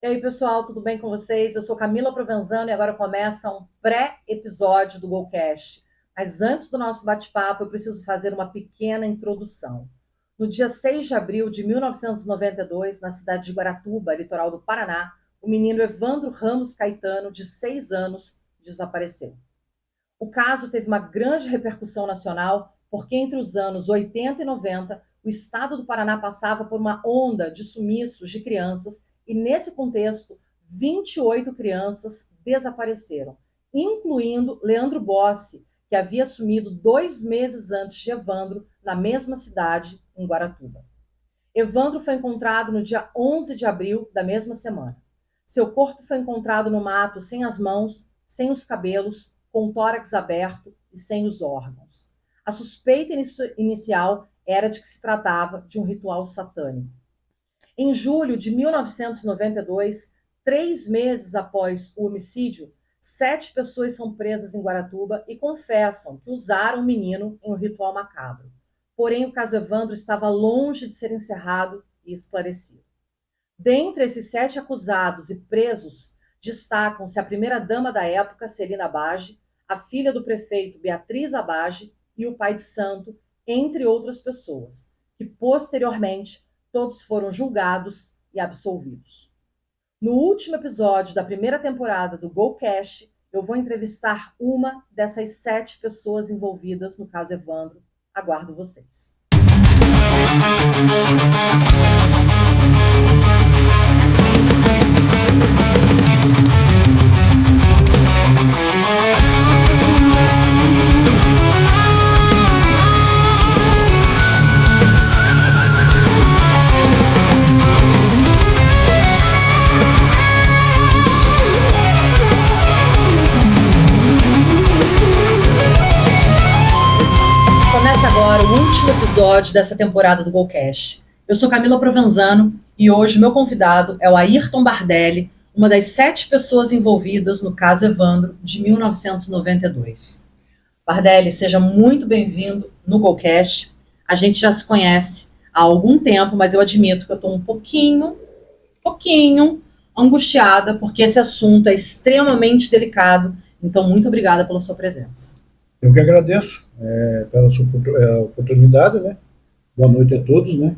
E aí, pessoal, tudo bem com vocês? Eu sou Camila Provenzano e agora começa um pré-episódio do GoCast. Mas antes do nosso bate-papo, eu preciso fazer uma pequena introdução. No dia 6 de abril de 1992, na cidade de Guaratuba, litoral do Paraná, o menino Evandro Ramos Caetano, de 6 anos, desapareceu. O caso teve uma grande repercussão nacional, porque entre os anos 80 e 90, o estado do Paraná passava por uma onda de sumiços de crianças e, nesse contexto, 28 crianças desapareceram, incluindo Leandro Bossi, que havia sumido 2 meses antes de Evandro, na mesma cidade, em Guaratuba. Evandro foi encontrado no dia 11 de abril da mesma semana. Seu corpo foi encontrado no mato sem as mãos, sem os cabelos, com o tórax aberto e sem os órgãos. A suspeita inicial era de que se tratava de um ritual satânico. Em julho de 1992, 3 meses após o homicídio, 7 pessoas são presas em Guaratuba e confessam que usaram o menino em um ritual macabro. Porém, o caso Evandro estava longe de ser encerrado e esclarecido. Dentre esses 7 acusados e presos, destacam-se a primeira-dama da época, Celina Abage, a filha do prefeito, Beatriz Abage, e o pai de santo, entre outras pessoas, que posteriormente todos foram julgados e absolvidos. No último episódio da primeira temporada do GoCast, eu vou entrevistar uma dessas 7 pessoas envolvidas no caso Evandro. Aguardo vocês. Começa agora o último episódio dessa temporada do GoCast. Eu sou Camila Provenzano e hoje o meu convidado é o Ayrton Bardelli, uma das 7 pessoas envolvidas no caso Evandro de 1992. Bardelli, seja muito bem-vindo no GoCast. A gente já se conhece há algum tempo, mas eu admito que eu estou um pouquinho angustiada, porque esse assunto é extremamente delicado. Então, muito obrigada pela sua presença. Eu que agradeço pela sua oportunidade, né? Boa noite a todos, né?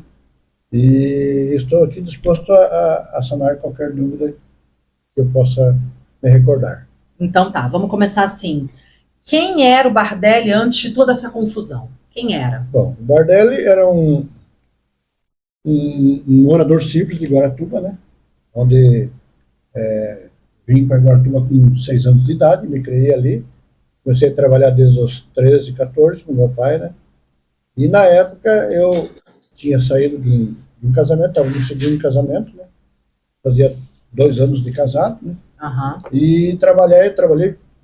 E estou aqui disposto a sanar qualquer dúvida que eu possa me recordar. Então tá, vamos começar assim. Quem era o Bardelli antes de toda essa confusão? Quem era? Bom, o Bardelli era um morador simples de Guaratuba, né? Onde vim para Guaratuba com 6 anos de idade, me criei ali. Comecei a trabalhar desde os 13, 14 com meu pai, né? E na época eu tinha saído de um casamento, estava no segundo casamento, né? Fazia 2 anos de casado, né? Uhum. E trabalhei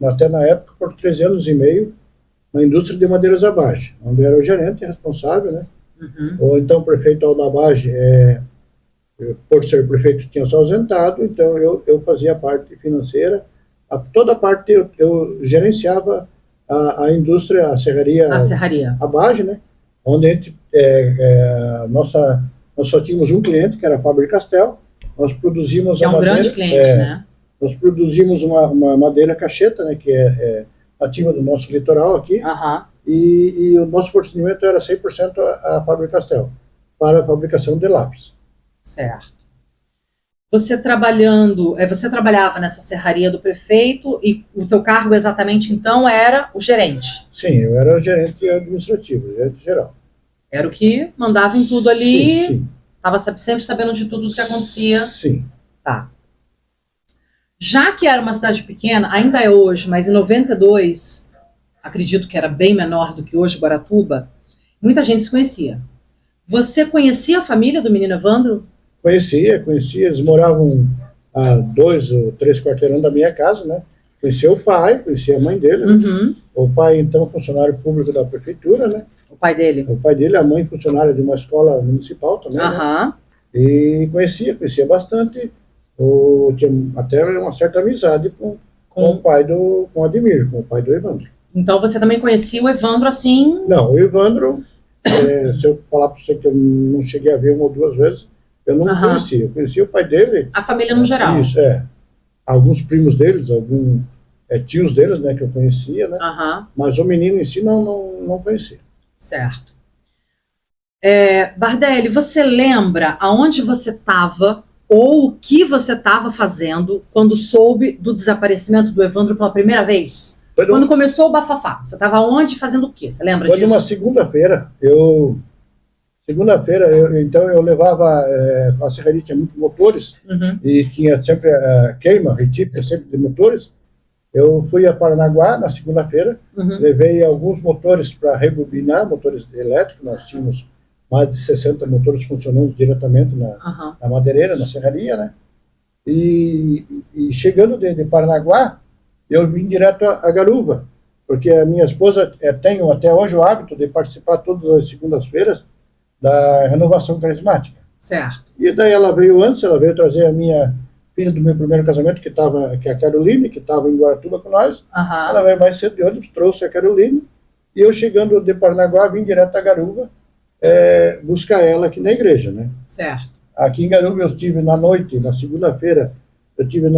até na época por 13 anos e meio na indústria de madeiras Abage, onde eu era o gerente responsável, né? Uhum. Ou então o prefeito Aldo Abage, por ser prefeito, tinha se ausentado, então eu fazia a parte financeira. Toda a parte eu gerenciava a indústria, a serraria Abage, né? Onde a gente, nós só tínhamos um cliente, que era a Fábrica Castel. Nós produzimos que é um madeira, grande cliente, né? Nós produzimos uma madeira cacheta, né? Que é ativa do nosso litoral aqui. Uhum. E o nosso fornecimento era 100% a Fábrica Castel, para a fabricação de lápis. Certo. Você trabalhava nessa serraria do prefeito e o teu cargo exatamente então era o gerente? Sim, eu era o gerente administrativo, gerente geral. Era o que mandava em tudo ali? Sim. Estava sempre sabendo de tudo o que acontecia? Sim. Tá. Já que era uma cidade pequena, ainda é hoje, mas em 92, acredito que era bem menor do que hoje, Guaratuba, muita gente se conhecia. Você conhecia a família do menino Evandro? Conhecia, eles moravam a 2 ou 3 quarteirões da minha casa, né? Conhecia o pai, conhecia a mãe dele. Uhum. O pai, então, funcionário público da prefeitura, né? O pai dele? O pai dele, a mãe funcionária de uma escola municipal também, uhum. Né? E conhecia bastante, tinha até uma certa amizade com o pai com o Ademir, com o pai do Evandro. Então você também conhecia o Evandro assim? Não, o Evandro, se eu falar para você que eu não cheguei a ver 1 ou 2 vezes, eu não conhecia. Eu conhecia o pai dele. A família no geral. Isso, alguns primos deles, alguns tios deles, né, que eu conhecia, né? Mas o menino em si não conhecia. Certo. Bardelli, você lembra aonde você estava ou o que você estava fazendo quando soube do desaparecimento do Evandro pela primeira vez? Quando começou o bafafá, você estava onde fazendo o quê? Você lembra disso? Foi numa segunda-feira. Então eu levava, com a serraria tinha muitos motores, e tinha sempre queima, retífica sempre de motores. Eu fui a Paranaguá na segunda-feira, levei alguns motores para rebobinar, motores elétricos, nós tínhamos mais de 60 motores funcionando diretamente na madeireira, na serraria, né? E chegando de Paranaguá, eu vim direto a Garuva, porque a minha esposa tem até hoje o hábito de participar todas as segundas-feiras da renovação carismática. Certo. E daí ela veio trazer a minha filha do meu primeiro casamento, que é a Caroline, que estava em Guaratuba com nós. Ela veio mais cedo de ônibus, trouxe a Caroline, e eu chegando de Paranaguá, vim direto a Garuva, buscar ela aqui na igreja, né? Certo. Aqui em Garuva eu estive na noite, na segunda-feira, eu estive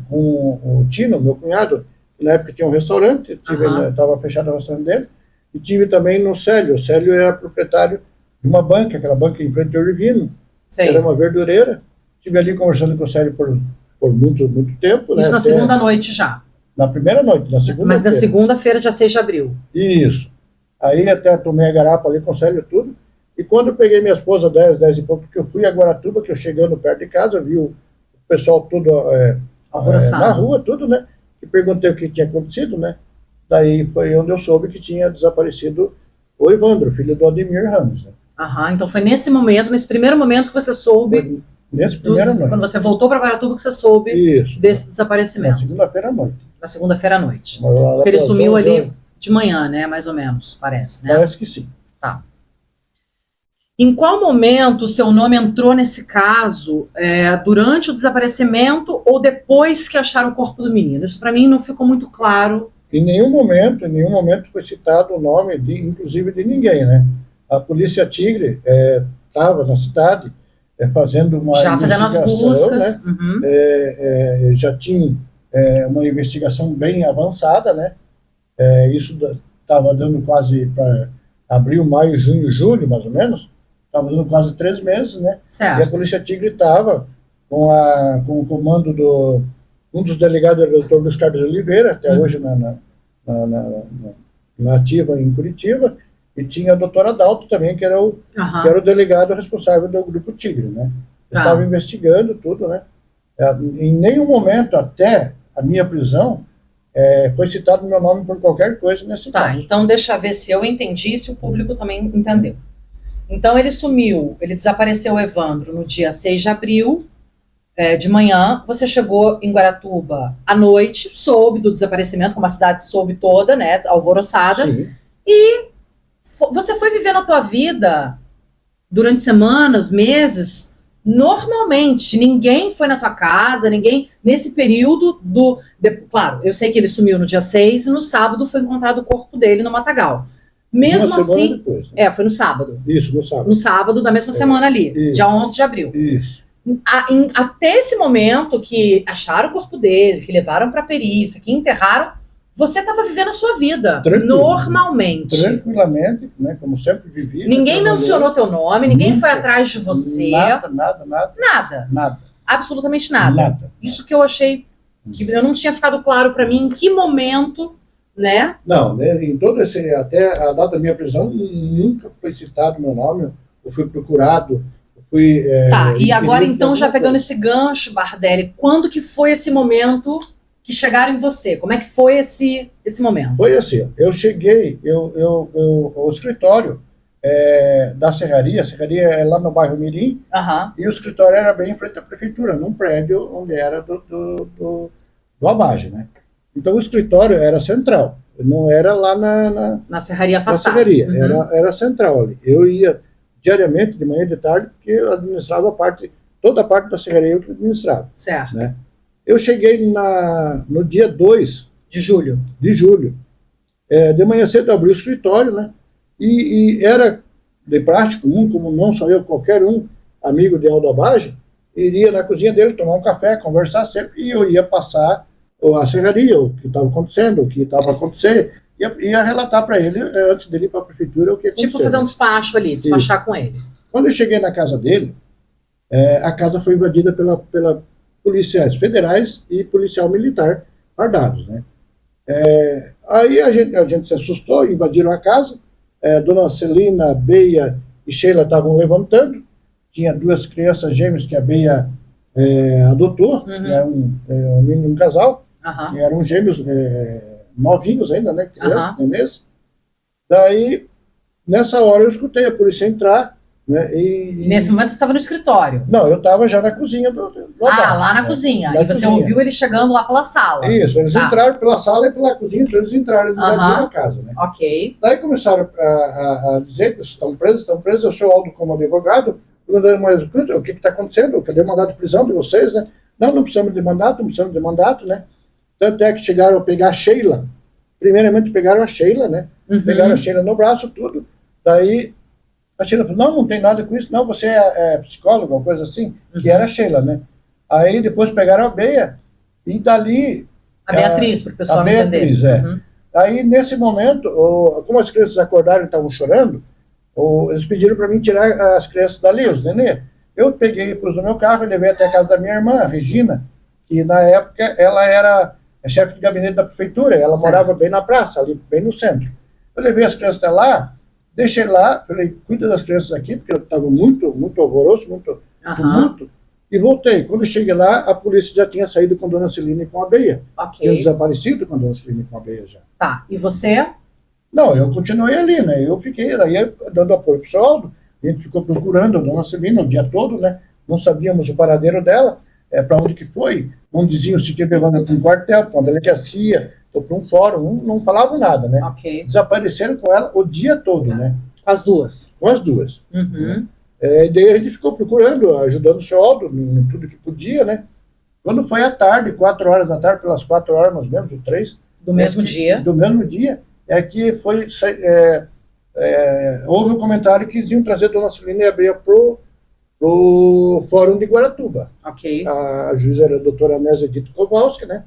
com o Tino, meu cunhado, que na época tinha um restaurante, estava fechado o restaurante dele, e estive também no Célio. O Célio era proprietário de uma banca, aquela banca em frente ao Divino, que era uma verdureira. Estive ali conversando com o Célio por muito tempo. Isso, né? Na segunda noite já? Na primeira noite, na segunda-feira. Mas na segunda-feira, dia 6 de abril. Isso. Aí até tomei a garapa ali com o Célio e tudo. E quando eu peguei minha esposa, 10 e pouco, que eu fui a Guaratuba, que eu chegando perto de casa, vi o pessoal tudo na rua, tudo, né? E perguntei o que tinha acontecido, né? Daí foi onde eu soube que tinha desaparecido o Evandro, filho do Ademir Ramos, né? Então foi nesse primeiro momento que você soube... Nesse primeiro noite. Quando você voltou para Guaratuba que você soube desse desaparecimento. Na segunda-feira à noite. Na segunda-feira à noite. Porque ele sumiu ali de manhã, né? Mais ou menos, parece, né? Parece que sim. Tá. Em qual momento o seu nome entrou nesse caso? Durante o desaparecimento ou depois que acharam o corpo do menino? Isso para mim não ficou muito claro. Em nenhum momento foi citado o nome, inclusive, de ninguém, né? A Polícia Tigre estava na cidade fazendo uma fazendo as buscas, né? Já tinha uma investigação bem avançada, né? Isso estava dando quase para abril, maio, junho, julho, mais ou menos, estava dando quase 3 meses, né? Certo. E a Polícia Tigre estava com o comando um dos delegados, era o Dr. Luiz Carlos Oliveira, até hoje na ativa em Curitiba, e tinha a doutora Adalto também, que era o delegado responsável do Grupo Tigre, né? Estava investigando tudo, né? Em nenhum momento, até a minha prisão, foi citado meu nome por qualquer coisa nesse caso. Então deixa eu ver se eu entendi, se o público também entendeu. Então ele desapareceu, o Evandro, no dia 6 de abril, de manhã. Você chegou em Guaratuba à noite, soube do desaparecimento, como a cidade soube toda, né? Alvoroçada. Sim. E você foi vivendo a tua vida durante semanas, meses, normalmente. Ninguém foi na tua casa, ninguém, nesse período claro, eu sei que ele sumiu no dia 6 e no sábado foi encontrado o corpo dele no Matagal. Mesmo assim, depois, né? Foi no sábado. Isso, no sábado. No sábado da mesma semana ali, isso. Dia 11 de abril. Isso. Até esse momento que acharam o corpo dele, que levaram para a perícia, que enterraram, você estava vivendo a sua vida normalmente. Tranquilamente, né? Como sempre vivi. Ninguém mencionou teu nome, ninguém foi atrás de você. Nada. Absolutamente nada. Isso que eu achei que eu não tinha ficado claro para mim em que momento, né? Não, né, em todo até a data da minha prisão, nunca foi citado meu nome, eu fui procurado, e agora então, já pegando esse gancho, Bardelli, quando que foi esse momento que chegaram em você? Como é que foi esse momento? Foi assim, eu cheguei, o escritório da serraria, a serraria é lá no bairro Mirim, e o escritório era bem em frente à prefeitura, num prédio onde era do Abage, né? Então o escritório era central, não era lá na serraria afastada. Na serraria, era central ali. Eu ia diariamente, de manhã e de tarde, porque eu administrava toda a parte da serraria eu administrava. Certo. Né? Eu cheguei no dia 2 de julho. De manhã cedo eu abri o escritório, né? E era de prático comum, como não só eu, qualquer um, amigo de Aldo Abage, iria na cozinha dele tomar um café, conversar sempre, e eu ia passar a serraria, o que estava acontecendo, o que estava acontecendo, ia relatar para ele, antes dele ir para a prefeitura, o que aconteceu. Tipo fazer um despacho ali, despachar com ele. Quando eu cheguei na casa dele, a casa foi invadida pela policiais federais e policial militar fardados, né? Aí a gente se assustou, invadiram a casa, Dona Celina, Beia e Sheila estavam levantando, tinha 2 crianças gêmeas que a Beia adotou, que era um casal, que eram gêmeos novinhos ainda, né? Crianças, nenês. Daí, nessa hora eu escutei a polícia entrar, né? E nesse momento você estava no escritório? Não, eu estava já na cozinha do lá na cozinha. E você ouviu ele chegando lá pela sala? Isso, eles entraram pela sala e pela cozinha, então eles entraram na casa, né? Ok. Daí começaram a dizer que estão presos, eu sou Aldo como advogado, mas o que está acontecendo? Cadê o mandato de prisão de vocês, né? Não precisamos de mandato, né? Tanto é que chegaram a pegar a Sheila, primeiramente pegaram a Sheila, né? Pegaram a Sheila no braço, tudo, daí a Sheila falou, não tem nada com isso, não, você é psicóloga, uma coisa assim, que era a Sheila, né? Aí depois pegaram a Beia, e dali... A Beatriz, para o pessoal entender. A Beatriz, Aí, nesse momento, como as crianças acordaram e estavam chorando, eles pediram para mim tirar as crianças dali, os nenê. Eu peguei, pus no meu carro e levei até a casa da minha irmã, a Regina, que na época ela era chefe de gabinete da prefeitura, ela morava bem na praça, ali bem no centro. Eu levei as crianças até lá, deixei lá, falei, cuida das crianças aqui, porque eu estava muito, muito alvoroço, muito tumulto, e voltei. Quando eu cheguei lá, a polícia já tinha saído com a Dona Celina e com a Beia. Tinha desaparecido com a Dona Celina e com a Beia já. Tá, e você? Não, eu continuei ali, né? Eu fiquei aí dando apoio pro Aldo, a gente ficou procurando a Dona Celina o dia todo, né? Não sabíamos o paradeiro dela, para onde que foi, não diziam se tinha levado para um quartel, para uma delegacia, ou para um fórum, não falavam nada, né? Desapareceram com ela o dia todo, né? Com as duas? Com as duas. E daí a gente ficou procurando, ajudando o seu Aldo em tudo que podia, né? Quando foi à tarde, 4 horas da tarde, pelas 4 horas mais ou menos, ou 3. Do mesmo dia? Do mesmo dia, que foi... houve um comentário que iam trazer a Dona Celina e a Beia pro Fórum de Guaratuba. A juíza era a doutora Nésia Dito Kowalski, né?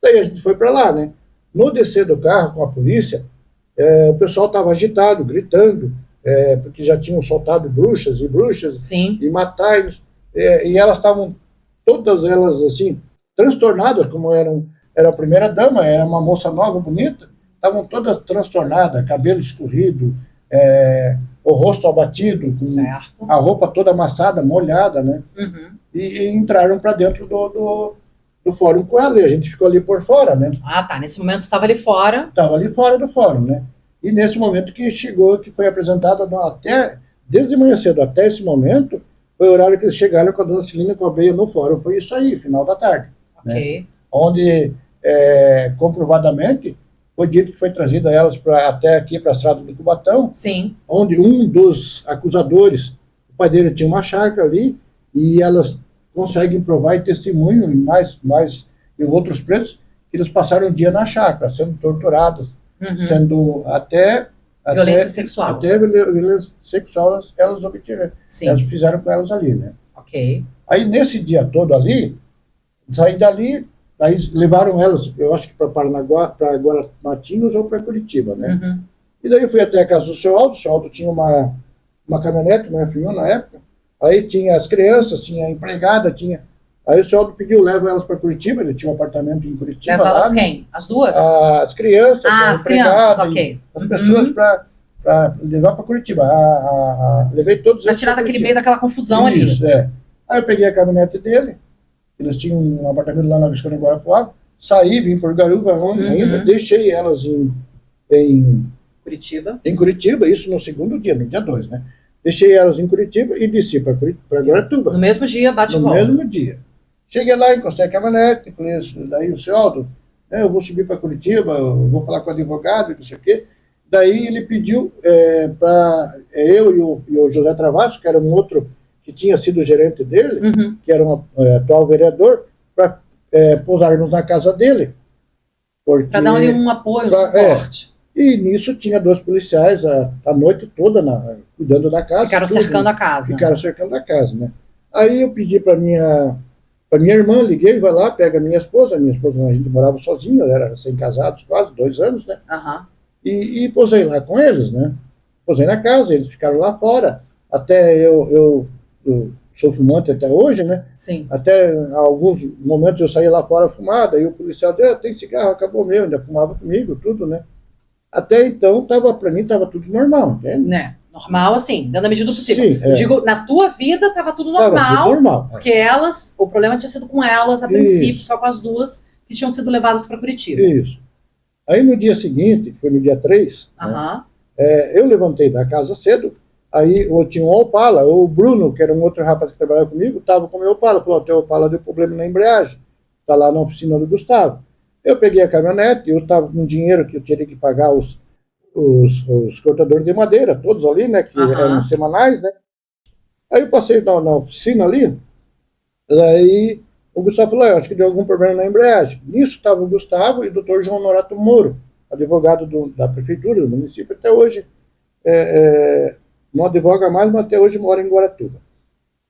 Daí a gente foi para lá, né? No descer do carro com a polícia, o pessoal estava agitado, gritando, porque já tinham soltado bruxas, e matar, e elas estavam, todas elas, assim, transtornadas, como era a primeira dama, era uma moça nova, bonita, estavam todas transtornadas, cabelo escorrido, o rosto abatido, com a roupa toda amassada, molhada, né? E entraram para dentro do fórum com ela, e a gente ficou ali por fora, né? Nesse momento você estava ali fora. Estava ali fora do fórum, né? E nesse momento que chegou, que foi apresentada, desde manhã cedo até esse momento, foi o horário que eles chegaram com a Dona Celina e com a Beia no fórum, foi isso aí, final da tarde. Né? Onde, comprovadamente, foi dito que foi trazida elas até aqui para a estrada do Cubatão, onde um dos acusadores, o pai dele tinha uma chácara ali, e elas conseguem provar em testemunho, e outros presos, que eles passaram um dia na chácara, sendo torturados, sendo até violência sexual. Até violência sexual elas obtiveram. Elas fizeram com elas ali, né? Aí nesse dia todo ali, saí dali, aí levaram elas, eu acho que para Paranaguá, para Guaramatinhos ou para Curitiba, né? E daí eu fui até a casa do seu Aldo tinha uma caminhonete, uma F1 na época, aí tinha as crianças, tinha a empregada, aí o seu Aldo pediu, leva elas para Curitiba, ele tinha um apartamento em Curitiba. Leva elas quem? As duas? As crianças, as crianças, as pessoas para levar para Curitiba. Levei todos para tirar daquele meio daquela confusão ali. Aí eu peguei a caminhonete dele, eles tinham um apartamento lá na Visconde Guarapuava, saí, vim por Garuva ainda, deixei elas em Curitiba, isso no segundo dia, no dia 2, né? Deixei elas em Curitiba e desci para Guaratuba. No mesmo dia, bate volta. No mesmo dia. Cheguei lá, encostei a caminhonete, falei, daí o seu Aldo, eu vou subir para Curitiba, eu vou falar com o advogado, não sei o quê. Daí ele pediu para eu e o José Travasso, que era um outro que tinha sido gerente dele, que era um atual vereador, para pousarmos na casa dele. Para dar ali um apoio, um suporte. E nisso tinha 2 policiais a noite toda cuidando da casa. Ficaram cercando a casa. Ficaram cercando a casa, né? Aí eu pedi para minha irmã, liguei, vai lá, pega a minha esposa, a gente morava sozinho, era recém-casados, quase 2 anos, né? Uhum. E posei lá com eles, né? Posei na casa, eles ficaram lá fora, até eu sou fumante até hoje, né? Sim. Até alguns momentos eu saía lá fora fumada, e o policial disse, tem cigarro, acabou meu, ainda fumava comigo, tudo, né? Até então, para mim, estava tudo normal, entende? Né? Normal, assim, dentro da medida do possível. Sim, eu digo, na tua vida estava tudo normal, tava tudo normal, porque o problema tinha sido com elas a princípio, só com as 2 que tinham sido levadas para Curitiba. Isso. Aí no dia seguinte, foi no dia 3, né, eu levantei da casa cedo, aí eu tinha um Opala, o Bruno, que era um outro rapaz que trabalhava comigo, estava com o meu Opala, falou, o teu Opala deu problema na embreagem, está lá na oficina do Gustavo. Eu peguei a caminhonete, eu estava com dinheiro que eu teria que pagar os cortadores de madeira, todos ali, né, que eram semanais, né. Aí eu passei na oficina ali, aí o Gustavo falou, acho que deu algum problema na embreagem. Nisso estava o Gustavo e o doutor João Norato Moro, advogado da prefeitura, do município, até hoje não advoga mais, mas até hoje mora em Guaratuba.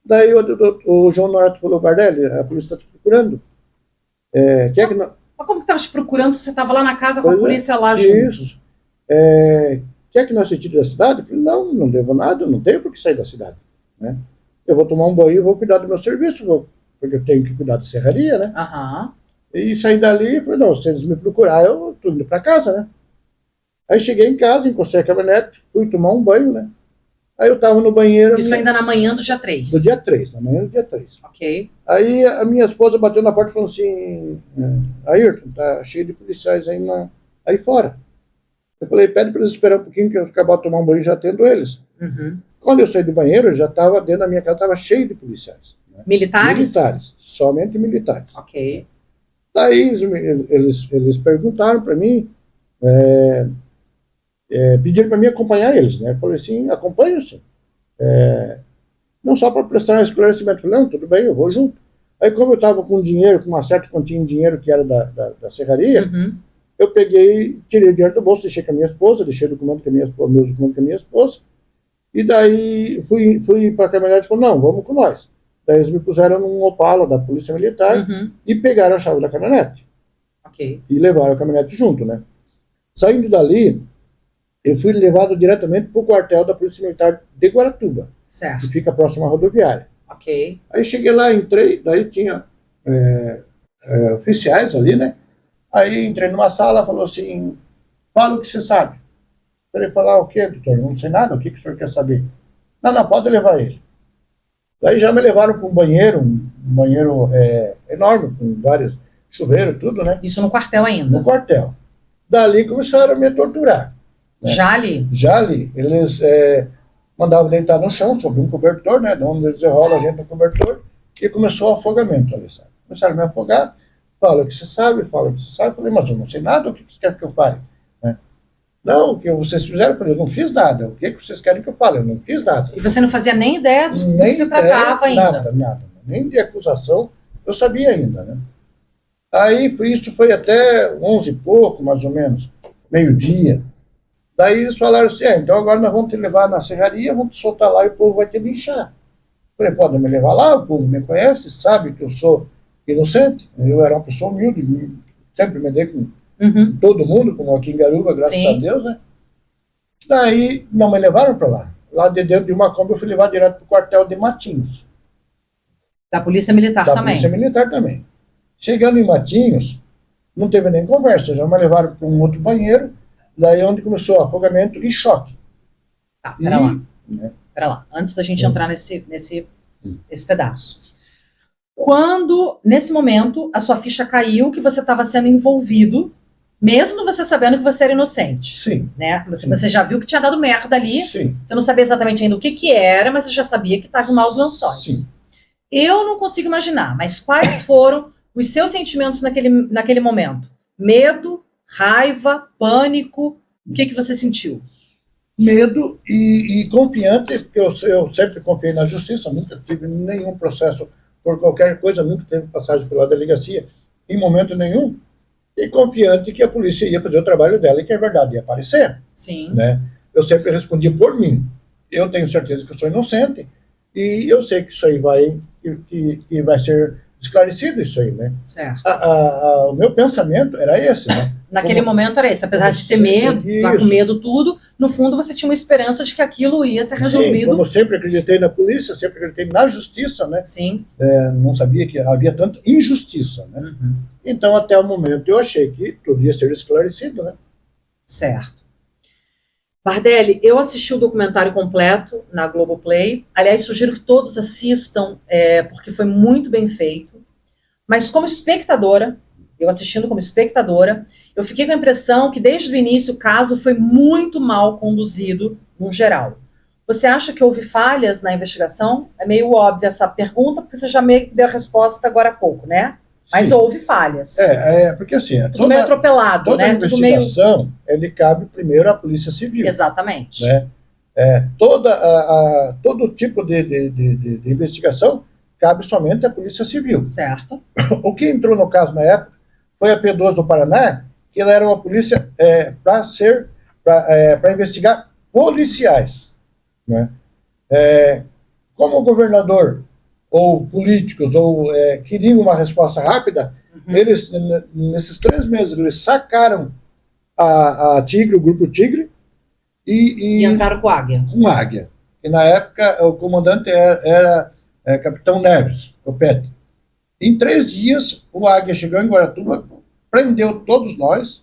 Daí o João Norato falou, Bardelli, a polícia está te procurando. Mas como que estava te procurando se você estava lá na casa com a polícia lá junto? Isso. Quer que nós te tire da cidade? Eu falei, não devo nada, não tenho por que sair da cidade. Né? Eu vou tomar um banho e vou cuidar do meu serviço, porque eu tenho que cuidar da serraria, né? E saí dali, falei, não, se eles me procurarem, eu estou indo para casa, né? Aí cheguei em casa, encostei a caminhonete, fui tomar um banho, né? Aí eu estava no banheiro... Isso ainda na manhã do dia 3? Do dia 3, na manhã do dia 3. Ok. Aí a minha esposa bateu na porta e falou assim, Ayrton, tá cheio de policiais aí fora. Eu falei, pede para eles esperar um pouquinho que eu acabar de tomar um banho e já atendo eles. Quando eu saí do banheiro, já estava dentro da minha casa, estava cheio de policiais. Né? Militares? Militares, somente militares. Ok. Daí eles perguntaram para mim, pediram para mim acompanhar eles, né? Eu falei assim, acompanho, sim. Não só para prestar um esclarecimento. Eu falei, não, tudo bem, eu vou junto. Aí como eu estava com dinheiro, com uma certa quantia de dinheiro que era da serraria, eu peguei, tirei o dinheiro do bolso, deixei com a minha esposa, deixei meus documentos com a minha esposa, e daí fui para a caminhonete e falei, não, vamos com nós. Daí eles me puseram num Opala da Polícia Militar e pegaram a chave da caminhonete. Ok. E levaram a caminhonete junto, né? Saindo dali, eu fui levado diretamente para o quartel da Polícia Militar de Guaratuba, certo, que fica próximo à rodoviária. Ok. Aí cheguei lá, entrei, daí tinha oficiais ali, né? Aí entrei numa sala, falou assim, fala o que você sabe. Ele falou, o quê, doutor? Não sei nada, o que o senhor quer saber? Não, pode levar ele. Daí já me levaram para um banheiro enorme, com vários chuveiros, tudo, né? Isso no quartel ainda? No quartel. Dali começaram a me torturar. Né? Já ali? Já ali. Eles mandavam deitar no chão, sobre um cobertor, né? Onde eles enrolam a gente no cobertor, e começou o afogamento ali, sabe? Começaram a me afogar, fala o que você sabe, fala o que você sabe. Eu falei, mas eu não sei nada, o que você quer que eu fale? Né? Não, o que vocês fizeram, eu falei, eu não fiz nada. O que vocês querem que eu fale? Eu não fiz nada. E você não fazia nem ideia do que se tratava ainda? Nada. Nem de acusação eu sabia ainda, né? Aí, isso foi até 11 e pouco, mais ou menos, meio-dia. Daí eles falaram assim, então agora nós vamos te levar na serraria, vamos te soltar lá e o povo vai te lixar. Eu falei, pode me levar lá, o povo me conhece, sabe que eu sou inocente. Eu era uma pessoa humilde, sempre me dei com todo mundo, como aqui em Garuva, graças a Deus, né? Daí não me levaram para lá. Lá de dentro de uma Kombi eu fui levar direto para o quartel de Matinhos. Da Polícia Militar também? Da Polícia Militar também. Chegando em Matinhos, não teve nem conversa, já me levaram para um outro banheiro, daí onde começou afogamento e choque. Tá, pera lá. Antes da gente entrar nesse pedaço. Quando, nesse momento, a sua ficha caiu que você estava sendo envolvido, mesmo você sabendo que você era inocente. Sim. Né? Você já viu que tinha dado merda ali. Sim. Você não sabia exatamente ainda o que era, mas você já sabia que estava em maus lençóis. Sim. Eu não consigo imaginar, mas quais foram os seus sentimentos naquele momento? Medo, raiva, pânico? O que você sentiu? Medo e confiante, porque eu sempre confiei na justiça, nunca tive nenhum processo por qualquer coisa, nunca teve passagem pela delegacia, em momento nenhum. e confiante que a polícia ia fazer o trabalho dela e que a verdade ia aparecer. Sim. Né? Eu sempre respondi por mim. Eu tenho certeza que eu sou inocente e eu sei que isso aí que vai ser esclarecido isso aí, né? Certo. O meu pensamento era esse, né? Naquele momento era esse, apesar de ter medo, estar com medo tudo, no fundo você tinha uma esperança de que aquilo ia ser resolvido. Sim, como eu sempre acreditei na polícia, sempre acreditei na justiça, né? Sim. Não sabia que havia tanta injustiça, né? Uhum. Então, até o momento, eu achei que tudo ia ser esclarecido, né? Certo. Bardelli, eu assisti o documentário completo na Globoplay. Aliás, sugiro que todos assistam, porque foi muito bem feito. Mas como espectadora, eu assistindo como espectadora, eu fiquei com a impressão que desde o início o caso foi muito mal conduzido, no geral. Você acha que houve falhas na investigação? É meio óbvia essa pergunta, porque você já meio que deu a resposta agora há pouco, né? Mas Sim. houve falhas. Porque assim... Tudo meio atropelado, toda né? Toda investigação, ele cabe primeiro à Polícia Civil. Exatamente. Né? Todo tipo de investigação cabe somente à Polícia Civil. Certo. O que entrou no caso na época foi a P2 do Paraná, que ela era uma polícia para investigar policiais. Né? Como o governador ou políticos queriam uma resposta rápida, eles, nesses 3 meses, eles sacaram a Tigre, o Grupo Tigre, e entraram com Águia. Com Águia. E na época o comandante era Capitão Neves, Copete. Em 3 dias, o Águia chegou em Guaratuba, prendeu todos nós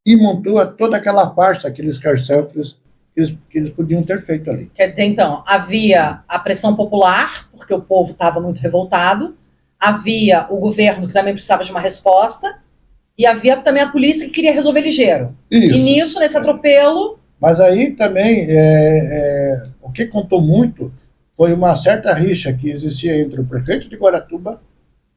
e montou toda aquela farsa, aqueles escarcéus que eles podiam ter feito ali. Quer dizer, então, havia a pressão popular, porque o povo estava muito revoltado, havia o governo que também precisava de uma resposta, e havia também a polícia que queria resolver ligeiro. Isso. E nisso, nesse atropelo... Mas aí também, o que contou muito foi uma certa rixa que existia entre o prefeito de Guaratuba,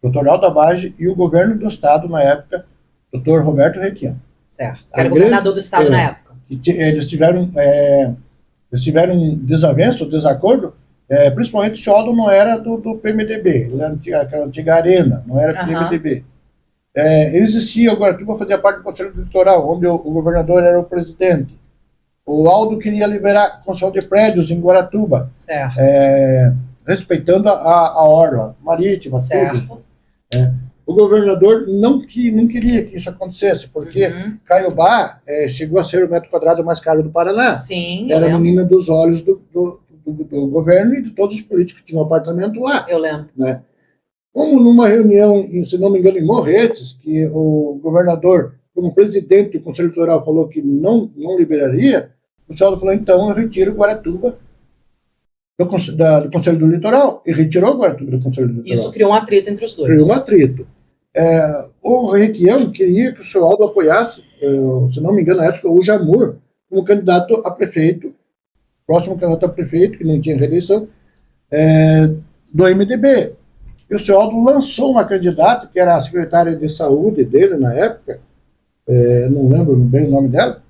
Dr. Aldo Abage, e o governo do estado na época, Dr. Roberto Requião. Certo, que era o governador do estado na época. Eles tiveram um desavenço, desacordo, principalmente o Aldo não era do PMDB, ele era aquela antiga Arena, não era PMDB. Existia, o Guaratuba fazia parte do Conselho Eleitoral, onde o governador era o presidente. O Aldo queria liberar construção de prédios em Guaratuba, certo. Respeitando a orla marítima, certo. Tudo. O governador não queria que isso acontecesse, porque Caiobá chegou a ser o metro quadrado mais caro do Paraná. Sim, era a menina dos olhos do governo e de todos os políticos que tinham apartamento lá. Eu lembro. Né? Como numa reunião, se não me engano, em Morretes, que o governador, como presidente do Conselho Eleitoral, falou que não liberaria, o senhor falou, então eu retiro Guaratuba do Conselho do Litoral, e retirou Guaratuba do Conselho do Litoral. Isso criou um atrito entre os dois. Criou um atrito. O Requião queria que o seu Aldo apoiasse, se não me engano, na época, o Jamur, como candidato a prefeito, próximo candidato a prefeito, que não tinha reeleição, do MDB. E o seu Aldo lançou uma candidata, que era a secretária de saúde dele na época, não lembro bem o nome dela,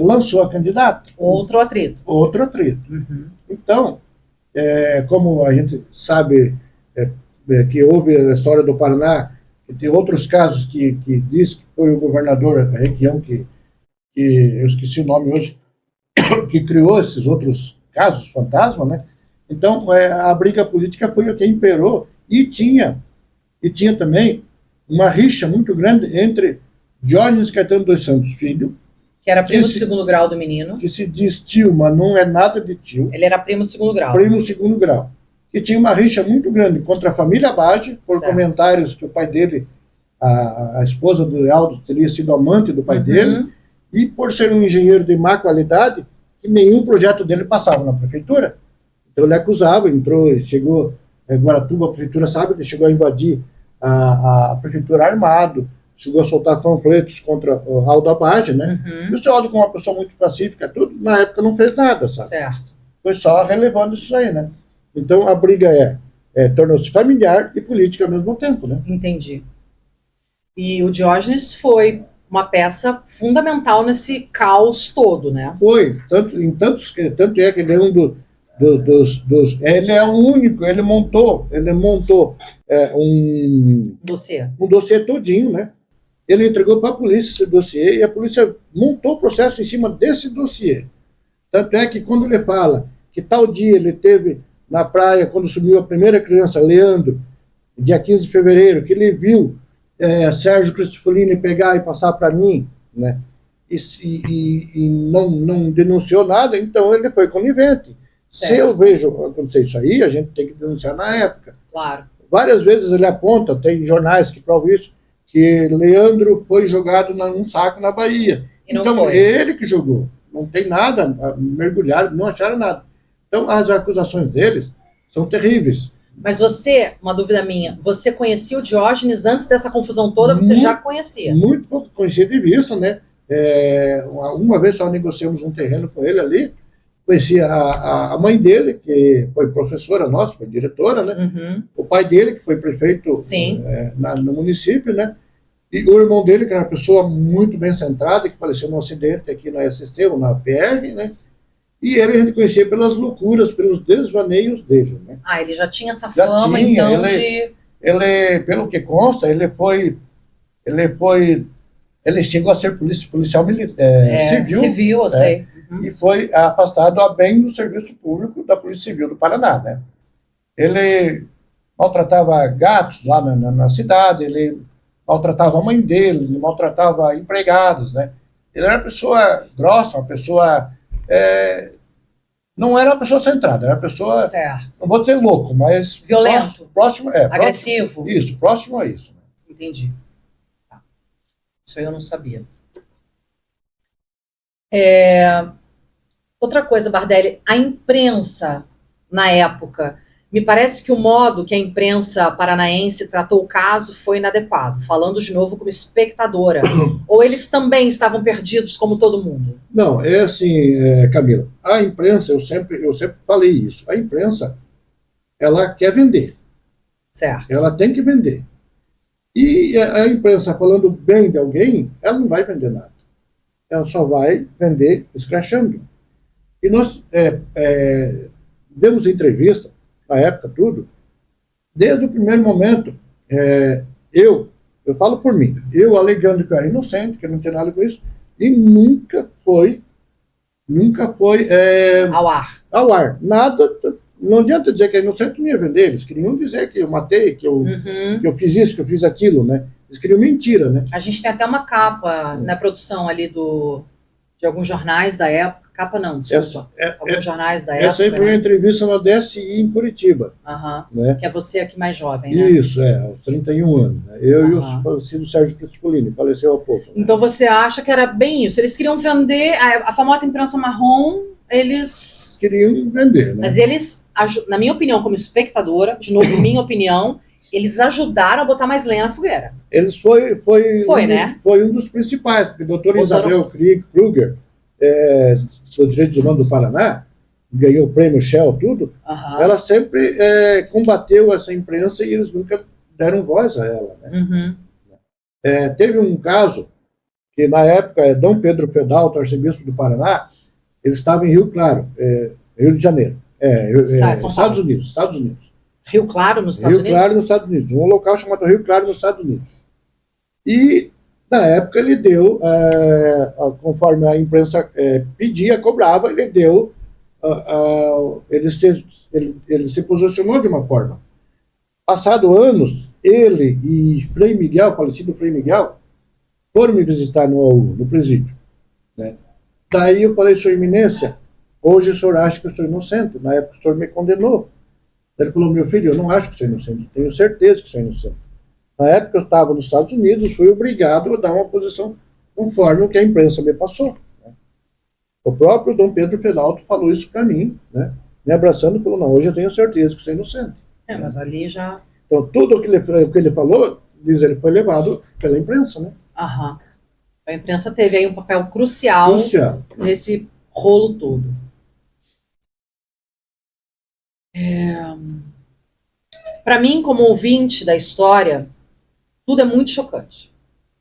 lançou a candidata. Outro atrito. Outro atrito. Então, como a gente sabe que houve a história do Paraná, que tem outros casos que diz que foi o governador Requião, que eu esqueci o nome hoje, que criou esses outros casos fantasma, né? Então, a briga política foi o que imperou, e tinha também uma rixa muito grande entre Diógenes Caetano dos Santos Filho, que era primo de 2º grau do menino. Que se diz tio, mas não é nada de tio. Ele era primo de 2º grau. Primo de 2º grau. Que tinha uma rixa muito grande contra a família Abage, por comentários que o pai dele, a esposa do Aldo, teria sido amante do pai dele, e por ser um engenheiro de má qualidade, que nenhum projeto dele passava na prefeitura. Então ele acusava, chegou, Guaratuba, a prefeitura sabe, ele chegou a invadir a prefeitura armado, chegou a soltar panfletos contra o Aldo Abage, né? E o seu Aldo, como uma pessoa muito pacífica, tudo, na época não fez nada, sabe? Certo. Foi só relevando isso aí, né? Então a briga tornou-se familiar e política ao mesmo tempo, né? Entendi. E o Diógenes foi uma peça fundamental nesse caos todo, né? Foi, tanto é que ele é um ele é o único, ele montou um dossiê todinho, né? ele entregou para a polícia esse dossiê e a polícia montou o processo em cima desse dossiê. Tanto é que quando ele fala que tal dia ele teve na praia, quando sumiu a primeira criança, Leandro, dia 15 de fevereiro, que ele viu Sérgio Cristofolini pegar e passar para mim, né? E não denunciou nada, então ele foi conivente. Certo. Se eu vejo acontecer isso aí, a gente tem que denunciar na época. Claro. Várias vezes ele aponta, tem jornais que provam isso, que Leandro foi jogado num saco na Bahia. Então, foi ele que jogou. Não tem nada, mergulharam, não acharam nada. Então, as acusações deles são terríveis. Mas você, uma dúvida minha, você conhecia o Diógenes antes dessa confusão toda? Você já conhecia? Muito pouco conhecia de vista, né? Uma vez só negociamos um terreno com ele ali. Conhecia a mãe dele, que foi professora nossa, foi diretora, né? Uhum. O pai dele, que foi prefeito no município, né? E o irmão dele, que era uma pessoa muito bem centrada, que faleceu num acidente aqui na SCC, ou na PR, né? E ele a gente conhecia pelas loucuras, pelos desvaneios dele, né? Ah, ele já tinha essa fama, então, Ele, pelo que consta, ele chegou a ser policial civil. Civil, eu sei. E foi afastado a bem do serviço público da Polícia Civil do Paraná, né? Ele maltratava gatos lá na cidade, ele maltratava a mãe dele, ele maltratava empregados, né? Ele era uma pessoa grossa, uma pessoa... não era uma pessoa centrada, era uma pessoa... Certo. Não vou dizer louco, mas... Violento. Próximo, agressivo. Próximo a isso. Entendi. Isso aí eu não sabia. Outra coisa, Bardelli, a imprensa, na época, me parece que o modo que a imprensa paranaense tratou o caso foi inadequado, falando de novo como espectadora. Ou eles também estavam perdidos como todo mundo? Não, é assim, Camila, a imprensa, eu sempre falei isso, a imprensa, ela quer vender. Certo. Ela tem que vender. E a imprensa falando bem de alguém, ela não vai vender nada. Ela só vai vender escrachando. E nós demos entrevista, na época, tudo, desde o primeiro momento, eu falo por mim, eu alegando que eu era inocente, que eu não tinha nada com isso, e nunca foi ao ar. Nada, não adianta dizer que é inocente, não ia vender, eles queriam dizer que eu matei, que eu fiz isso, que eu fiz aquilo, né? Eles queriam mentira, né? A gente tem até uma capa na produção ali de alguns jornais da época. Capa não, desculpa. Alguns jornais da época. Essa aí foi uma entrevista na DSI em Curitiba. Né? Que é você aqui mais jovem, né? Isso, aos 31 anos. Né? Eu e o falecido Sérgio Cristofolini, faleceu há pouco. Né? Então você acha que era bem isso? Eles queriam vender a famosa imprensa marrom, eles... Queriam vender, né? Mas eles, na minha opinião, como espectadora, de novo, minha opinião, eles ajudaram a botar mais lenha na fogueira. Eles foi um dos principais, porque a doutora Isabel Kruger, dos Direitos Humanos do Paraná, ganhou o prêmio Shell, tudo, ela sempre combateu essa imprensa e eles nunca deram voz a ela. Né? Teve um caso que, na época, Dom Pedro Pedalto, arcebispo do Paraná, ele estava em Rio Claro, Rio de Janeiro, Estados Unidos. Rio Claro, nos Estados Unidos? Rio Claro, nos Estados Unidos. Um local chamado Rio Claro, nos Estados Unidos. E, na época, ele deu, conforme a imprensa pedia, cobrava, ele deu, ele se posicionou de uma forma. Passado anos, ele e Frei Miguel, falecido Frei Miguel, foram me visitar no presídio. Né? Daí eu falei, sua eminência, hoje o senhor acha que eu sou inocente, na época o senhor me condenou. Ele falou, meu filho, eu não acho que sou inocente, tenho certeza que sou inocente. Na época eu estava nos Estados Unidos, fui obrigado a dar uma posição conforme o que a imprensa me passou. Né? O próprio Dom Pedro Pedalto falou isso para mim, né? Me abraçando e falou, não, hoje eu tenho certeza que sou inocente. Mas ali já... Então tudo o que ele falou, diz ele, foi levado pela imprensa, né? A imprensa teve aí um papel crucial nesse rolo todo. Para mim, como ouvinte da história, tudo é muito chocante.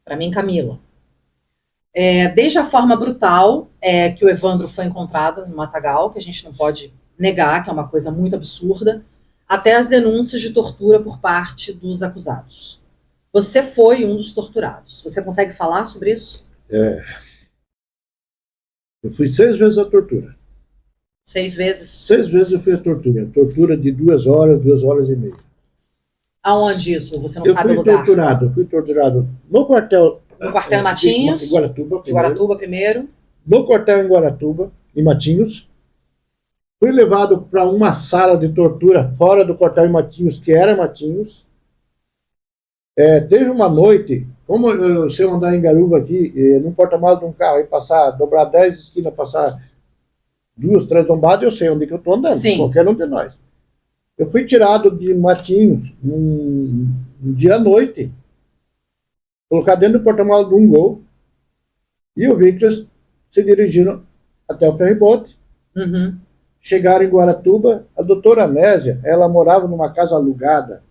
Para mim, Camila. Desde a forma brutal que o Evandro foi encontrado no matagal, que a gente não pode negar, que é uma coisa muito absurda, até as denúncias de tortura por parte dos acusados. Você foi um dos torturados. Você consegue falar sobre isso? Eu fui 6 vezes à tortura. 6 vezes? 6 vezes eu fui à tortura. Tortura de 2 horas, 2 horas e meia. Aonde isso? Você não Eu sabe o fui lugar? fui torturado no quartel. No quartel em Matinhos? Em Guaratuba. De Guaratuba primeiro. No quartel em Guaratuba, em Matinhos. Fui levado para uma sala de tortura fora do quartel em Matinhos, que era Matinhos. Teve uma noite, como se eu andar em Garuva aqui, no porta-malas de um carro, e dobrar 10 esquinas, passar 2, 3 lombadas, eu sei onde que eu estou andando, Sim. qualquer um de nós. Eu fui tirado de Matinhos um dia à noite, colocar dentro do porta-malas de um Gol, e eu vi que eles se dirigiram até o ferryboat. Uhum. Chegaram em Guaratuba. A doutora Anésia, ela morava numa casa alugada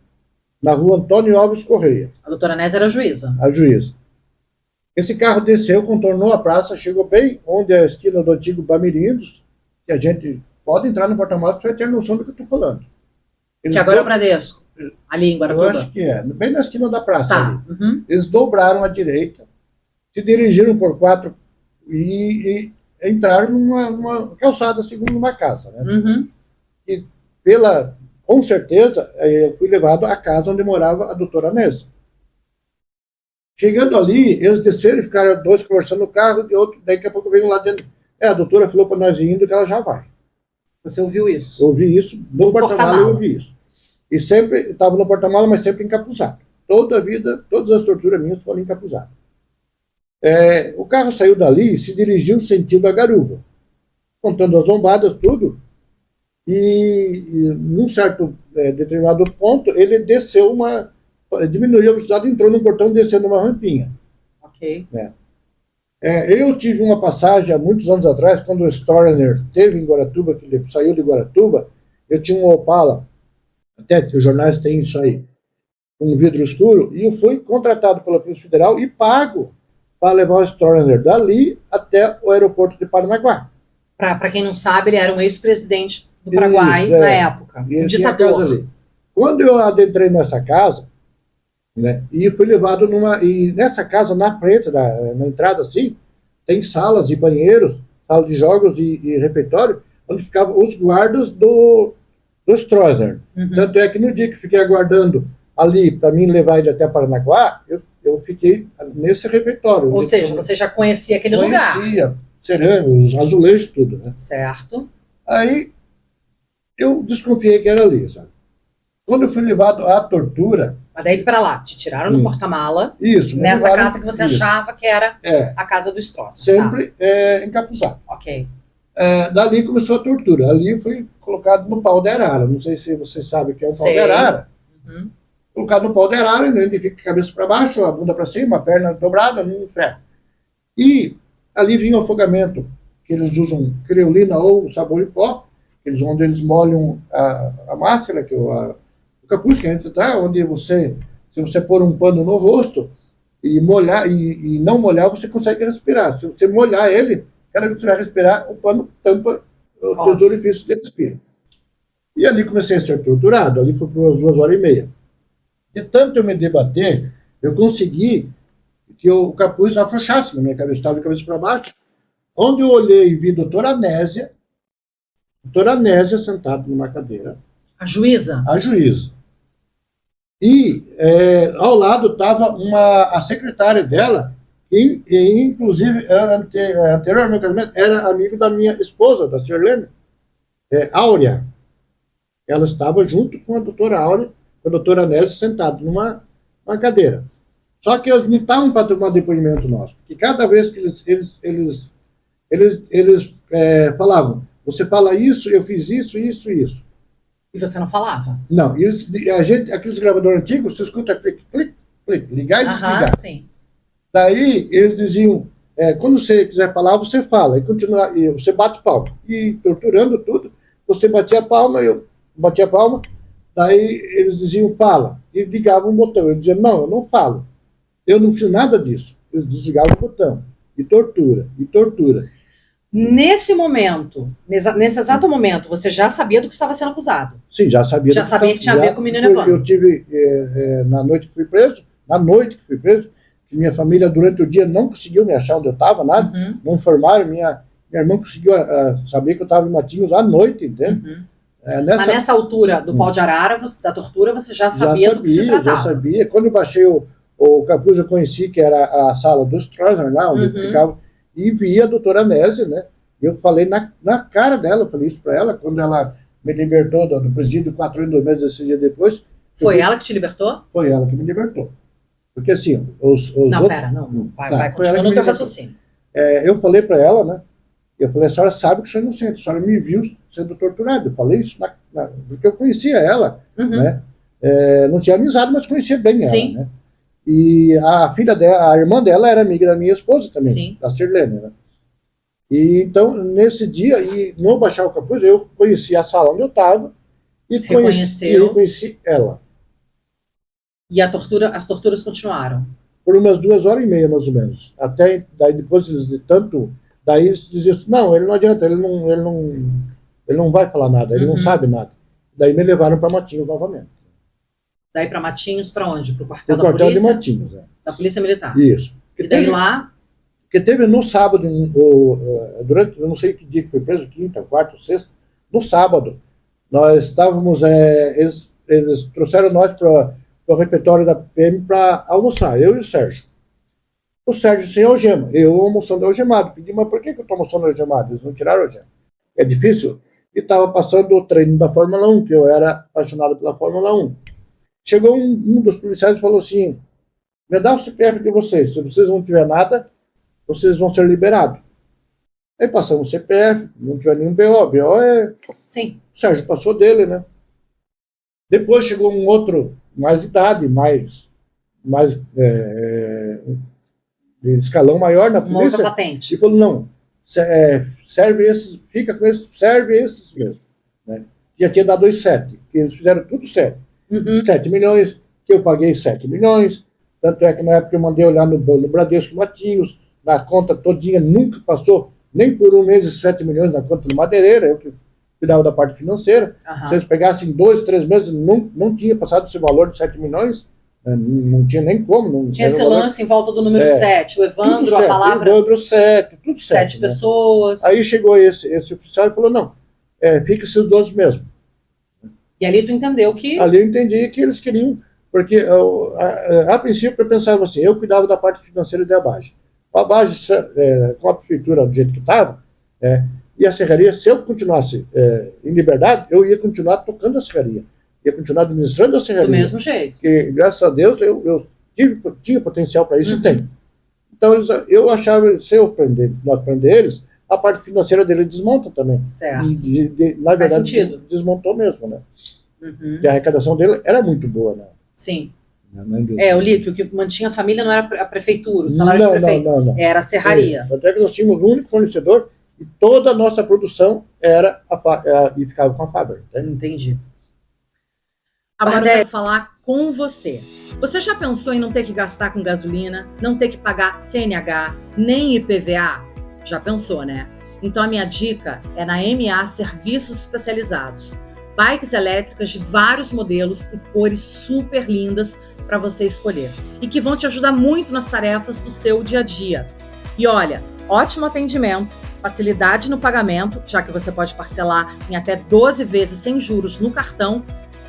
na rua Antônio Alves Correia. A doutora Nésia era juíza. A juíza. Esse carro desceu, contornou a praça, chegou bem onde é a esquina do antigo Bamirindos, que a gente pode entrar no porta-malas para ter noção do que eu estou falando. Que agora é o Bradesco, ali em Guaratuba. Eu acho que bem na esquina da praça. Tá. Ali. Uhum. Eles dobraram à direita, se dirigiram por 4 e entraram numa calçada, segundo uma casa. Né? Uhum. E com certeza, eu fui levado à casa onde morava a doutora Nésia. Chegando ali, eles desceram e ficaram 2 conversando no carro, e outro, daqui a pouco veio lá dentro. A doutora falou para nós ir indo que ela já vai. Você ouviu isso? Eu ouvi isso, no porta-malas eu ouvi isso. E sempre, estava no porta-malas, mas sempre encapuzado. Toda a vida, todas as torturas minhas foram encapuzadas. O carro saiu dali e se dirigiu sentido a Garuva, contando as lombadas, tudo. E num certo determinado ponto, ele desceu diminuiu a velocidade, entrou num portão, descendo uma rampinha. Ok. Eu tive uma passagem há muitos anos atrás, quando o Storner esteve em Guaratuba, que ele saiu de Guaratuba, eu tinha um Opala, até os jornais têm isso aí, um vidro escuro, e eu fui contratado pela Polícia Federal e pago para levar o Storner dali até o aeroporto de Paranaguá. Para quem não sabe, ele era um ex-presidente do Paraguai na época, um ditador. Quando eu adentrei nessa casa, né, e fui levado e nessa casa, na frente, na entrada assim, tem salas e banheiros, sala de jogos e refeitório, onde ficavam os guardas do Stroessner. Uhum. Tanto é que no dia que fiquei aguardando ali para mim levar ele até Paranaguá, eu fiquei nesse refeitório. Ou seja, você já conhecia aquele lugar. Conhecia, cerâmica, os azulejos, tudo, né? Certo. Aí eu desconfiei que era ali, sabe? Quando eu fui levado à tortura... Mas daí para lá, te tiraram no porta-mala. Isso. Nessa casa que você achava que era a casa do Stroessner. Sempre encapuzado. Ok. Dali começou a tortura. Ali eu fui colocado no pau de arara. Não sei se você sabe o que é um pau de arara. Uhum. Colocado no pau de arara, ele fica a cabeça para baixo, a bunda para cima, a perna dobrada, no ferro. E ali vinha o afogamento, que eles usam creolina ou sabão em pó, onde eles molham a máscara, que o capuz que a gente dá, onde se você pôr um pano no rosto e molhar e não molhar, você consegue respirar. Se você molhar ele, cada vez que você vai respirar, o pano tampa os orifícios de respiro. E ali comecei a ser torturado, ali foi por umas 2 horas e meia. De tanto eu me debater, eu consegui que o capuz afrouxasse na minha cabeça, estava de cabeça para baixo, onde eu olhei e vi a doutora Anésia sentada numa cadeira. A juíza? A juíza. E ao lado estava a secretária dela, que inclusive anteriormente era amigo da minha esposa, da Sirlene, Áurea. Ela estava junto com a doutora Áurea, com a doutora Anésia, sentada numa cadeira. Só que eles não estavam para tomar depoimento nosso, porque cada vez que eles falavam, você fala isso, eu fiz isso, isso, isso. E você não falava? Não. Aqueles gravadores antigos, você escuta clique, clique, clique, ligar e desligar. Sim. Daí eles diziam, quando você quiser falar, você fala, e você bate palma. E torturando tudo, você batia a palma, eu batia a palma, daí eles diziam, fala, e ligavam o botão. Eu dizia, não, eu não falo. Eu não fiz nada disso. Eles desligavam o botão. E tortura, e tortura. Nesse momento, nesse exato momento, você já sabia do que estava sendo acusado? Sim, já sabia. Já sabia que tinha a ver com o menino Evandro? Eu tive, na noite que fui preso, na noite que fui preso, que minha família durante o dia não conseguiu me achar onde eu estava, nada, não informaram, minha irmã conseguiu saber que eu estava em Matinhos à noite, entende? Mas nessa altura do pau de arara, da tortura, você já sabia do que se tratava? Já sabia. Quando eu baixei o capuz, eu conheci que era a sala do Stroessner, lá onde eu ficava, e vi a doutora Nésia, né? Eu falei na cara dela, eu falei isso para ela, quando ela me libertou do presídio 4 anos e 2 meses, esse dia depois. Foi ela que te libertou? Foi ela que me libertou. Porque assim, não, outros... pera, não. Vai, continua no teu raciocínio. Eu falei para ela, né? Eu falei, a senhora sabe que sou inocente, a senhora me viu sendo torturado. Eu falei isso porque eu conhecia ela, né? Não tinha amizade, mas conhecia bem ela, né? E a filha dela, a irmã dela era amiga da minha esposa também, da Sirlene, né? E então, nesse dia, e no baixar o capuz, eu conheci a sala onde eu estava e reconheci ela. E as torturas continuaram? Por umas 2h30, mais ou menos. Até, daí depois de tanto... Daí eles diziam, não, ele não adianta, ele não vai falar nada, ele não sabe nada. Daí me levaram para Matinhos novamente. Daí para Matinhos, para onde? Para o quartel da polícia? Quartel de Matinhos, Da Polícia Militar. Isso. E daí lá... Porque teve no sábado, durante, eu não sei que dia que foi preso, quinta, quarta, sexta, no sábado, nós estávamos, eles trouxeram nós para o refeitório da PM para almoçar, eu e o Sérgio. O Sérgio sem algema, eu almoçando algemado. Pedi, mas por que eu estou almoçando algemado? Eles não tiraram a algema. É difícil. E estava passando o treino da Fórmula 1, que eu era apaixonado pela Fórmula 1. Chegou um dos policiais e falou assim, me dá o CPF de vocês, se vocês não tiver nada, vocês vão ser liberados. Aí passamos o CPF, não tiver nenhum BO. BO é... Sim. O Sérgio passou dele, né? Depois chegou um outro, mais idade, mais de escalão maior na polícia. Uma outra patente. E falou, não, serve esses, fica com esses, serve esses mesmo. Né? Já tinha dado os 7, que eles fizeram tudo 7. 7 milhões, que eu paguei 7 milhões. Tanto é que na época eu mandei olhar no Bradesco Matinhos, na conta todinha, nunca passou nem por um mês 7 milhões na conta do Madeireira, eu que cuidava da parte financeira. Se eles pegassem 2, 3 meses, não tinha passado esse valor de 7 milhões, não tinha nem como. Não tinha esse lance em volta do número 7, o Evandro, a palavra... Evandro 7, tudo 7. 7 pessoas. Aí chegou esse oficial e falou, não, fica esses 12 mesmo. E ali tu entendeu que... Ali eu entendi que eles queriam, porque a princípio eu pensava assim, eu cuidava da parte financeira da Abage. A Abage, com a prefeitura do jeito que estava, e a serraria, se eu continuasse em liberdade, eu ia continuar tocando a serraria. Ia continuar administrando a serraria. Do mesmo jeito. Porque, graças a Deus, eu tinha potencial para isso e tenho. Então, eu achava, se eu não aprender eles, a parte financeira dele desmonta também. Certo. Na verdade, desmontou mesmo, né? E a arrecadação dele era muito boa, né? Sim. O líquido que mantinha a família não era a prefeitura, o salário de prefeito. Não. Era a serraria. Até que nós tínhamos um único fornecedor e toda a nossa produção e ficava com a fábrica. Entendi. Agora eu quero falar com você. Você já pensou em não ter que gastar com gasolina, não ter que pagar CNH, nem IPVA? Já pensou, né? Então a minha dica é na MA Serviços Especializados. Bikes elétricas de vários modelos e cores super lindas para você escolher. E que vão te ajudar muito nas tarefas do seu dia a dia. E olha, ótimo atendimento, facilidade no pagamento, já que você pode parcelar em até 12 vezes sem juros no cartão,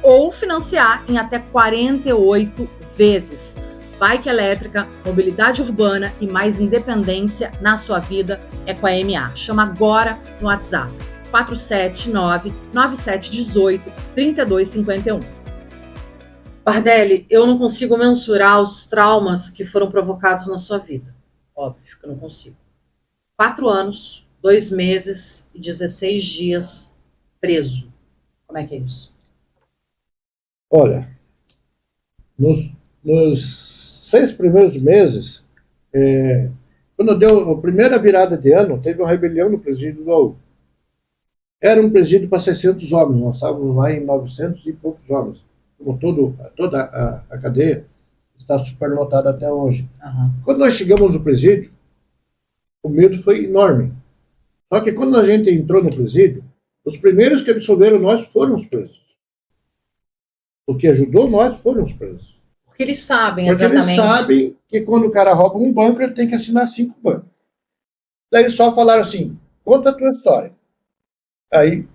ou financiar em até 48 vezes. Bike elétrica, mobilidade urbana e mais independência na sua vida é com a MA. Chama agora no WhatsApp 479-9718-3251. Bardelli, eu não consigo mensurar os traumas que foram provocados na sua vida. Óbvio que eu não consigo. 4 anos, 2 meses e 16 dias preso. Como é que é isso? Olha, nos 6 primeiros meses, quando deu a primeira virada de ano, teve uma rebelião no presídio do AU. Era um presídio para 600 homens, nós estávamos lá em 900 e poucos homens. Como toda a cadeia está superlotada até hoje. Quando nós chegamos no presídio, o medo foi enorme. Só que quando a gente entrou no presídio, os primeiros que absolveram nós foram os presos. O que ajudou nós foram os presos. Porque eles sabem Porque exatamente. eles sabem que quando o cara rouba um banco, ele tem que assinar 5 bancos. Daí eles só falaram assim, conta a tua história. Aí,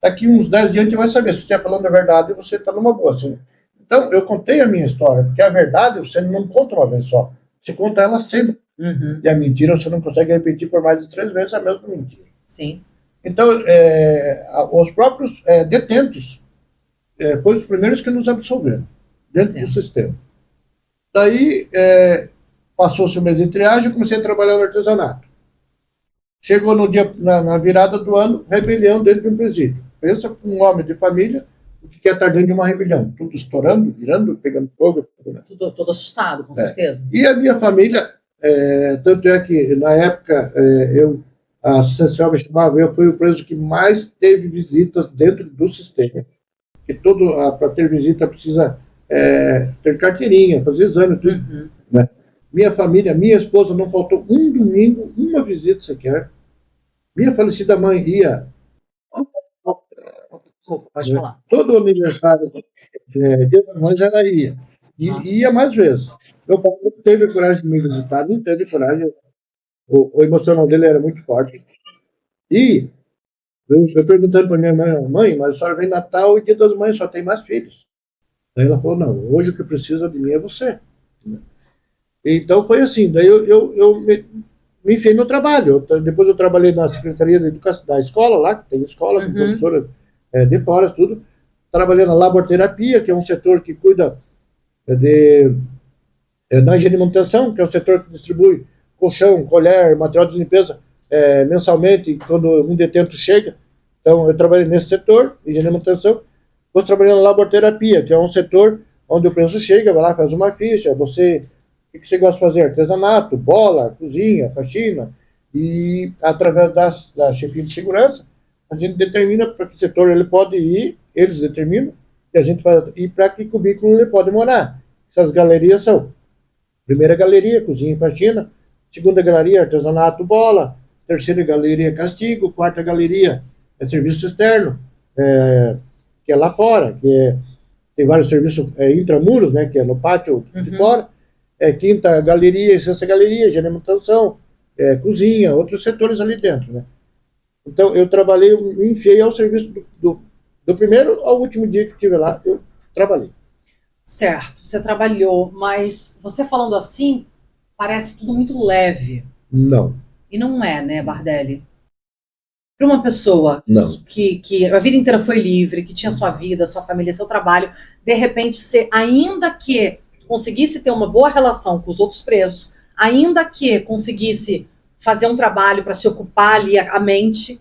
daqui uns 10 dias a gente vai saber se você está falando a verdade e você está numa boa. Assim. Então, eu contei a minha história, porque a verdade você não conta uma vez só. Você conta ela sempre. Uhum. E a mentira você não consegue repetir por mais de 3 vezes a mesma mentira. Sim. Então, os próprios detentos foram os primeiros que nos absolveram dentro do sistema. Daí, passou-se o mês de triagem e comecei a trabalhar no artesanato. Chegou no dia, na virada do ano, rebelião dentro de um presídio. Pensa com um homem de família, o que quer estar dentro de uma rebelião. Tudo estourando, virando, pegando fogo. Todo assustado, com certeza. E a minha família, tanto é que, na época, a assistência me chamava, eu fui o preso que mais teve visitas dentro do sistema. Que para ter visita precisa ter carteirinha, fazer exame, tudo. Uhum. Né? Minha família, minha esposa, não faltou um domingo, uma visita sequer. Minha falecida mãe ia. Pode falar. Todo aniversário, Dia das Mães, ela ia. E ia mais vezes. Meu pai não teve coragem de me visitar, não teve coragem. O emocional dele era muito forte. E eu perguntando para minha mãe, mas a senhora vem Natal e Dia das Mães, só tem mais filhos. Aí ela falou, não, hoje o que precisa de mim é você. Então foi assim, daí eu me enfiei no trabalho. Depois eu trabalhei na Secretaria de Educação da escola lá, que tem escola, com professora de fora, tudo. Trabalhei na laborterapia, que é um setor que cuida da higiene e manutenção, que é um setor que distribui colchão, colher, material de limpeza mensalmente, quando um detento chega. Então eu trabalhei nesse setor, higiene e manutenção. Depois trabalhei na laborterapia, que é um setor onde o preso chega, vai lá, faz uma ficha, o que você gosta de fazer? Artesanato, bola, cozinha, faxina. E através da chefia de segurança, a gente determina para que setor ele pode ir, eles determinam, e a gente vai ir para que cubículo ele pode morar. Essas galerias são: primeira galeria, cozinha e faxina; segunda galeria, artesanato, bola; terceira galeria, castigo; quarta galeria, serviço externo, que é lá fora, tem vários serviços intramuros, né, que é no pátio de fora. Quinta galeria, sexta galeria, higiene e manutenção, cozinha, outros setores ali dentro, né? Então, eu trabalhei, me enfiei ao serviço do primeiro ao último dia que estive lá, eu trabalhei. Certo, você trabalhou, mas você falando assim, parece tudo muito leve. Não. E não é, né, Bardelli? Para uma pessoa não. Que a vida inteira foi livre, que tinha sua vida, sua família, seu trabalho, de repente, ainda que conseguisse ter uma boa relação com os outros presos, ainda que conseguisse fazer um trabalho para se ocupar ali a mente,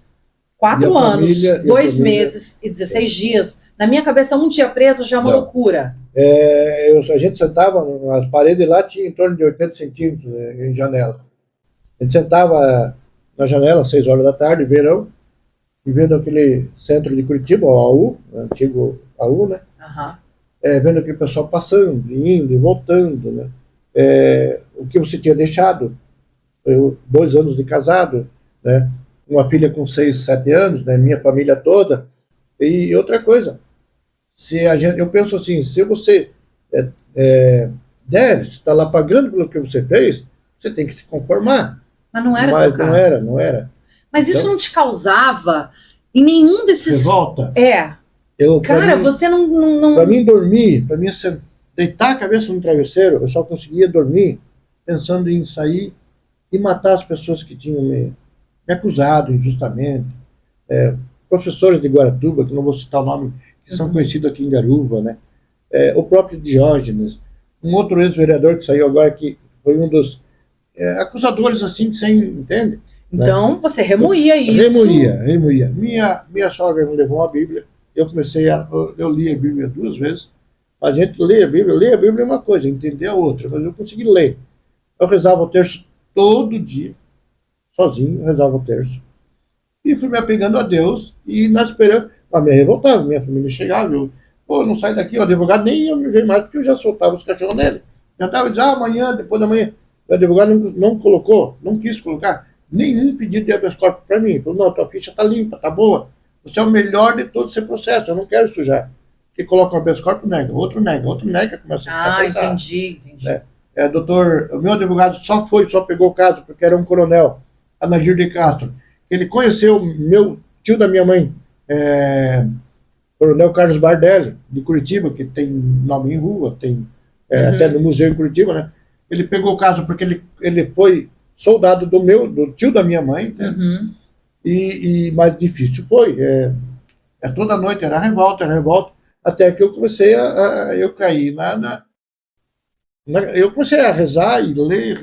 4 anos, 2 meses e 16 dias, na minha cabeça, um dia preso já é uma loucura. A gente sentava, as paredes lá tinham em torno de 80 centímetros em janela. A gente sentava na janela às 6 horas da tarde, verão, e vendo aquele centro de Curitiba, o AU, antigo AU, né? Vendo aquele pessoal passando, indo e voltando, né? O que você tinha deixado, 2 anos de casado, né? Uma filha com 6, 7 anos, né? Minha família toda. E outra coisa, eu penso assim, se você deve estar lá pagando pelo que você fez, você tem que se conformar. Mas não era seu caso. Não era. Mas então, isso não te causava em nenhum desses... Revolta? Cara, você não... Para mim dormir, para mim deitar a cabeça no travesseiro, eu só conseguia dormir pensando em sair e matar as pessoas que tinham me acusado injustamente. Professores de Guaratuba, que não vou citar o nome, que são conhecidos aqui em Garuva, né? O próprio Diógenes, um outro ex-vereador que saiu agora, que foi um dos acusadores, assim, sem, entende? Então, né? Você remoía isso. Remoía. Minha sogra me levou uma Bíblia, eu li a Bíblia 2 vezes. A gente lê a Bíblia é uma coisa, entender a outra, mas eu consegui ler. Eu rezava o terço todo dia, sozinho, eu rezava o terço. E fui me apegando a Deus, e na esperança, me revoltava, minha família chegava, não sai daqui, o advogado nem ia me ver mais, porque eu já soltava os cachorros nele. Já estava dizendo, amanhã, depois da manhã. O advogado não quis colocar nenhum pedido de habeas corpus para mim. Falou, não, tua ficha está limpa, está boa. Você é o melhor de todo esse processo, eu não quero sujar. que coloca um habeas corpus, nega, outro nega, começa a ficar pesado. Entendi. O meu advogado só pegou o caso porque era um coronel, Anagir de Castro. Ele conheceu meu tio da minha mãe, Coronel Carlos Bardelli, de Curitiba, que tem nome em rua, tem até no museu em Curitiba, né? Ele pegou o caso porque ele foi soldado do tio da minha mãe, né? E mais difícil foi. Toda noite era revolta, até que eu comecei eu caí eu comecei a rezar e ler.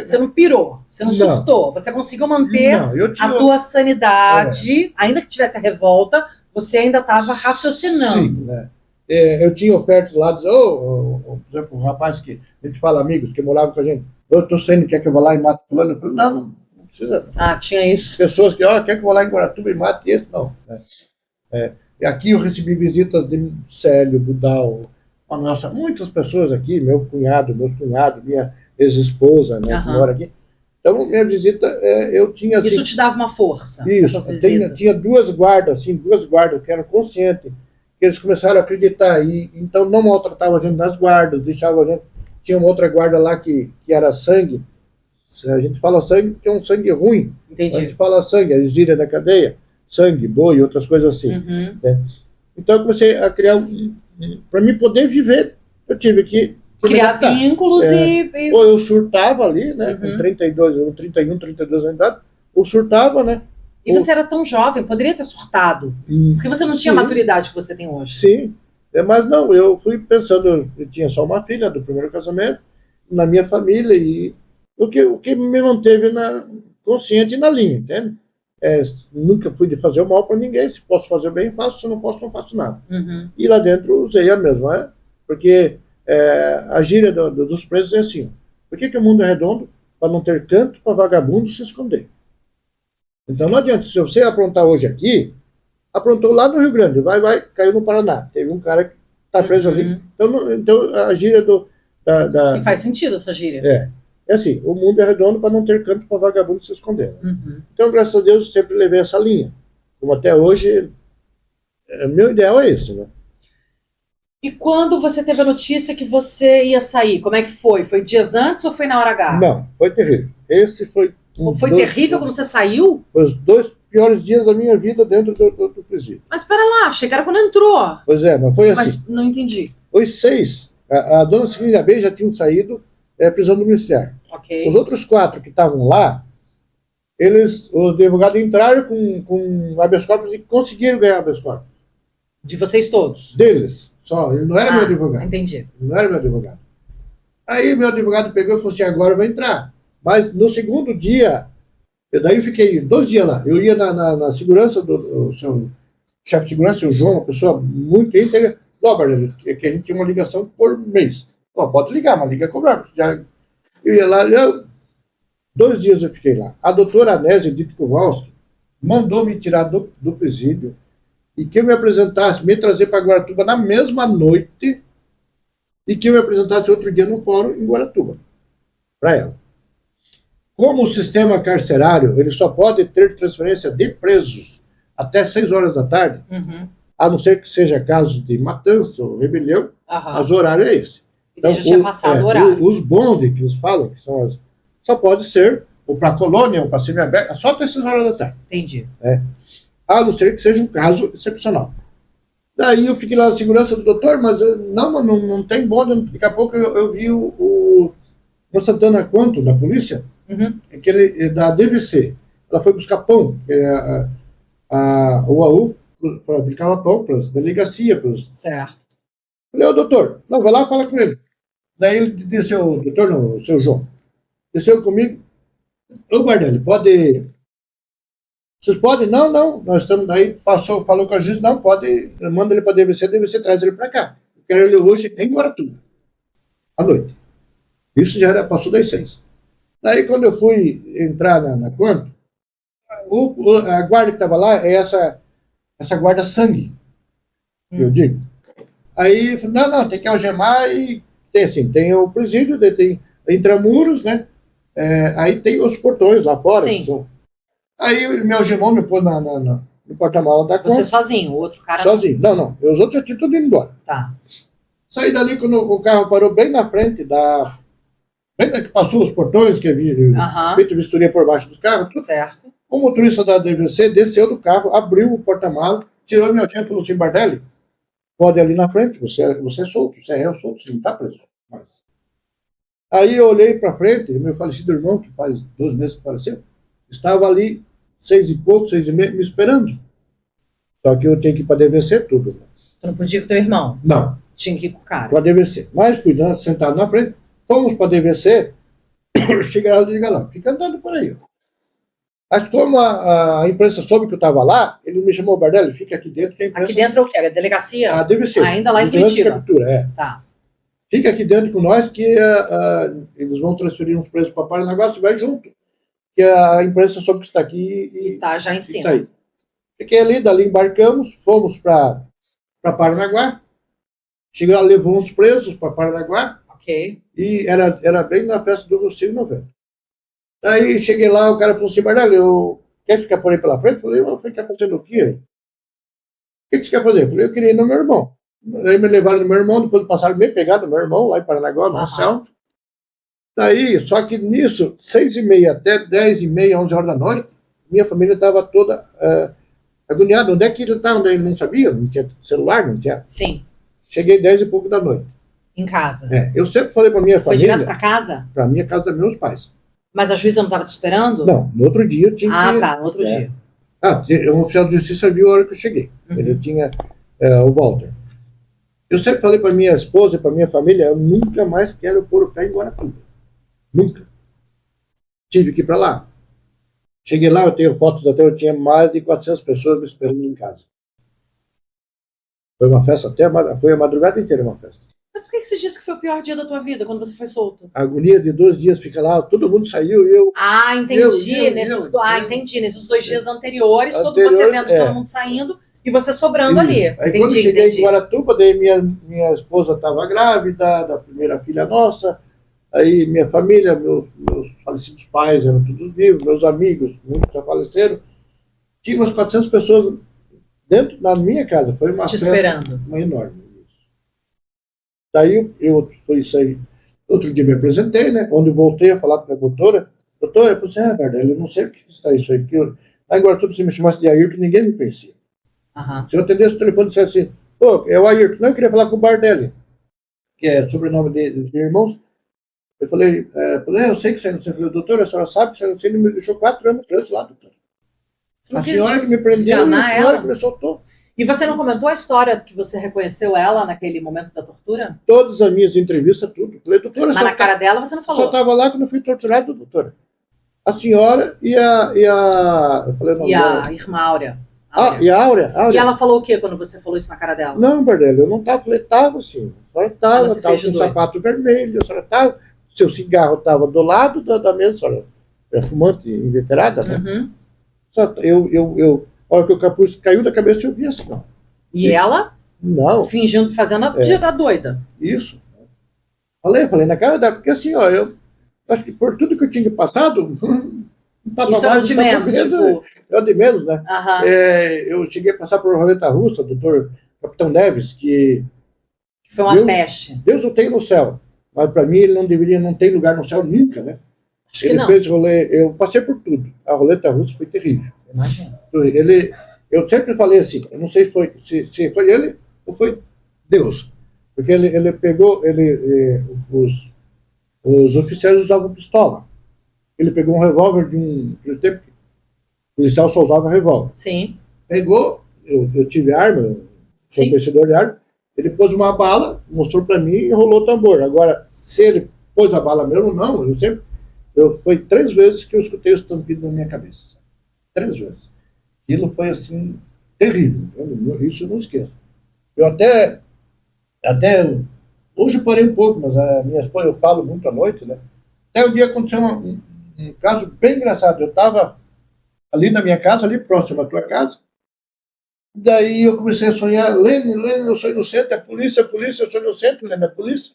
Você não pirou, você não surtou, você conseguiu manter a tua sanidade, ainda que tivesse a revolta, você ainda estava raciocinando. Sim, né? Eu tinha ofertas lá, por exemplo, um rapaz que a gente fala, amigos, que moravam com a gente, eu estou saindo, quer que eu vá lá e mate fulano? Eu falei, não precisa. Tinha isso. Pessoas que, quer que eu vá lá em Guaratuba e mate esse? Não. E aqui eu recebi visitas de Célio, Budal, muitas pessoas aqui, meus cunhados, minha ex-esposa, né, que mora aqui. Então, minha visita, eu tinha... Assim, isso te dava uma força, isso, essas visitas? Tinha duas guardas que eram conscientes, que eles começaram a acreditar, então não maltratavam a gente nas guardas, deixavam a gente... Tinha uma outra guarda lá que era sangue, a gente fala sangue porque é um sangue ruim. Entendi. A gente fala sangue, a exília da cadeia, sangue, boi e outras coisas assim. Né? Então eu comecei a criar... Para mim poder viver, eu tive que criar vínculos Ou eu surtava ali, né? Com 31, 32 anos de idade, ou surtava, né? E você era tão jovem, poderia ter surtado. Porque você não tinha a maturidade que você tem hoje. Sim, mas não, eu fui pensando, eu tinha só uma filha do primeiro casamento, na minha família, e o que me manteve consciente e na linha, entende? Nunca fui de fazer o mal para ninguém. Se posso fazer bem, faço. Se não posso, não faço nada. E lá dentro usei a mesma, porque a gíria dos presos é assim: por que o mundo é redondo? Para não ter canto para vagabundo se esconder. Então não adianta, se você aprontar hoje aqui, aprontou lá no Rio Grande, caiu no Paraná. Teve um cara que está preso ali. Então a gíria E faz sentido essa gíria. É assim, o mundo é redondo para não ter canto para vagabundo se esconder. Então, graças a Deus, eu sempre levei essa linha. Como até hoje, meu ideal é esse, né? E quando você teve a notícia que você ia sair, como é que foi? Foi dias antes ou foi na hora H? Não, foi terrível. Esse foi... Foi terrível quando você saiu? Foi os 2 piores dias da minha vida dentro do presídio. Mas pera lá, chegaram quando entrou. Pois mas foi assim. Mas não entendi. Os 6, a dona Celina B já tinham saído prisão domiciliar. Okay. Os outros 4 que estavam lá, os advogados entraram com habeas corpus e conseguiram ganhar habeas corpus. De vocês todos? Deles, só. Ele não era meu advogado. Entendi. Ele não era meu advogado. Aí meu advogado pegou e falou assim, agora eu vou entrar. Mas no segundo dia, daí eu fiquei 2 dias lá. Eu ia na segurança do seu chefe de segurança, o João, uma pessoa muito íntegra. Bardelli, que a gente tinha uma ligação por mês. Pode ligar, mas liga a cobrar. Eu ia lá, 2 dias eu fiquei lá. A doutora Anésia Dito Kowalski mandou me tirar do presídio e que eu me apresentasse, me trazer para Guaratuba na mesma noite e que eu me apresentasse outro dia no fórum em Guaratuba, para ela. Como o sistema carcerário, ele só pode ter transferência de presos até 6 horas da tarde, a não ser que seja caso de matança ou rebelião, mas o horário é esse. Então, já tinha passado o horário. Os bondes que eles falam, que são só pode ser ou para a colônia ou para a semiaberta, só até 6 horas da tarde. Entendi. A não ser que seja um caso excepcional. Daí eu fiquei lá na segurança do doutor, mas não tem bonde. Daqui a pouco eu vi o Santana Quanto, da polícia, da DVC. Ela foi buscar pão, que o UAU fabricava pão para as delegacias. Certo. Falei, doutor, não, vai lá e fala com ele. Daí ele desceu, doutor, não, o seu João, desceu comigo. Bardelli, pode... Vocês podem? Não, nós estamos... Daí falou com a juiz, não, pode, manda ele para a DVC traz ele para cá. Eu quero ele hoje em Guaratuba, à noite. Isso já passou das 6. Daí, quando eu fui entrar na Quanto, a guarda que estava lá é essa guarda sangue, que eu digo. Aí, não, tem que algemar e tem o presídio, tem intramuros, né? Aí tem os portões lá fora. Sim. Aí me algemou, me pôs no porta-mala da Você Kombi. sozinho, o outro cara Sozinho. Não. Os outros já tinham tudo ido embora. Tá. Saí dali quando o carro parou bem na frente bem que passou os portões, que feito vistoria por baixo do carro. Certo. O motorista da DVC desceu do carro, abriu o porta-mala, tirou meu assento pelo Simbardelli. Pode ali na frente, você é solto, você é réu solto, você não está preso. Mas... Aí eu olhei para frente, meu falecido irmão, que faz 12 meses que faleceu, estava ali, 6 e pouco, 6 e meio, me esperando. Só que eu tinha que ir para a DVC tudo. Tu não podia ir com teu irmão? Não. Tinha que ir com o cara. Para a DVC. Mas fui sentado na frente, fomos para a DVC, chegaram lá e ligaram lá, fica andando por aí. Mas como a imprensa soube que eu estava lá, ele me chamou, Bardelli, fica aqui dentro. Que a imprensa... Aqui dentro é o quê? A delegacia? A DVC. Ainda lá em Curitiba. Captura, Tá. Fica aqui dentro com nós que eles vão transferir uns presos para Paranaguá, você vai junto. Que a imprensa soube que está aqui e tá já em cima. Tá aí. Fiquei ali, dali embarcamos, fomos para Paranaguá. Chegou lá, levou uns presos para Paranaguá. Ok. E era bem na festa do Rocinho 90. Aí cheguei lá, o cara falou assim, Bardelli, quer ficar por aí pela frente? Eu falei, eu ficar fazendo o quê? O que você quer fazer? Eu falei, eu queria ir no meu irmão. Aí me levaram no meu irmão, depois passaram meio pegado no meu irmão, lá em Paranaguá, no céu. Daí, só que nisso, 6h30 até 10h30, 11 horas da noite, minha família estava toda agoniada. Onde é que ele estava? Ele não sabia, não tinha celular, não tinha. Sim. Cheguei 10 e pouco da noite. Em casa? Eu sempre falei para minha Você família... Foi direto para casa? Para minha casa dos meus pais. Mas a juíza não estava te esperando? Não, no outro dia eu tinha que... Tá, no outro dia. Um oficial de justiça viu a hora que eu cheguei. Ele tinha o Walter. Eu sempre falei para minha esposa e para minha família, eu nunca mais quero pôr o pé em Guaratuba. Nunca. Tive que ir para lá. Cheguei lá, eu tenho fotos até, eu tinha mais de 400 pessoas me esperando em casa. Foi uma festa foi a madrugada inteira uma festa. Mas por que você disse que foi o pior dia da tua vida, quando você foi solto? A agonia de 12 dias fica lá, todo mundo saiu e eu... entendi. Entendi. Nesses 2 dias anteriores, você vendo todo mundo saindo e você sobrando ali. Aí quando eu cheguei em Guaratuba, daí minha esposa estava grávida, da primeira filha nossa, aí minha família, meus falecidos pais eram todos vivos, meus amigos, muitos já faleceram. Tinha umas 400 pessoas dentro da minha casa, foi uma festa esperando. Uma enorme. Daí eu fui sair, outro dia me apresentei, né? Onde eu voltei a falar com a doutora, eu falei assim, Bardelli, eu não sei o que está isso aí. Lá em Guaratuba você me chamasse de Ayrton, ninguém me conhecia. Se eu atendesse o telefone e dissesse assim, é o Ayrton, não, eu queria falar com o Bardelli, que é sobrenome de irmãos. Eu falei, eu sei que você não falou, doutora, a senhora sabe que você me deixou 4 anos preso lá, doutora. A senhora que me prendeu e a senhora que me soltou. E você não comentou a história que você reconheceu ela naquele momento da tortura? Todas as minhas entrevistas, tudo. Falei, doutora, mas na cara dela você não falou? Só estava lá quando eu fui torturado, doutora. A senhora e a eu falei, não, a irmã Áurea. E a Áurea. E ela falou o quê quando você falou isso na cara dela? Não, Bardelli, eu não estava. Falei, estava sim. A senhora estava com um sapato vermelho, a senhora estava. Seu cigarro estava do lado da mesa, a senhora é fumante inveterada, né? Só a hora que o capuz caiu da cabeça, eu vi assim, ó. E ela? Não. Fingindo, fazendo a doida. Isso. Falei na cara dela, porque assim, ó, eu acho que por tudo que eu tinha passado, isso é o de menos, tipo... É o de menos, né? Eu cheguei a passar por uma roleta russa, doutor Capitão Neves, que foi uma peste. Deus o tem no céu, mas para mim ele não deveria, não ter lugar no céu nunca, né? Acho que não. Fez rolê, eu passei por tudo. A roleta russa foi terrível. Imagina. Eu sempre falei assim, eu não sei se foi ele ou foi Deus, porque ele pegou, os oficiais usavam pistola. Ele pegou um revólver naquele tempo, o policial só usava revólver. Sim. Pegou, eu tive arma, sou conhecedor de arma, ele pôs uma bala, mostrou para mim e rolou o tambor. Agora, se ele pôs a bala mesmo, não, foi 3 vezes que eu escutei o estampido na minha cabeça. 3 vezes. Aquilo foi assim, terrível. Isso eu não esqueço. Eu até hoje eu parei um pouco, mas a minha esposa, eu falo muito à noite, né? Até o dia aconteceu um caso bem engraçado. Eu estava ali na minha casa, ali próximo à tua casa, daí eu comecei a sonhar, Lene, eu sou inocente, a polícia, eu sou inocente, Lene, a polícia.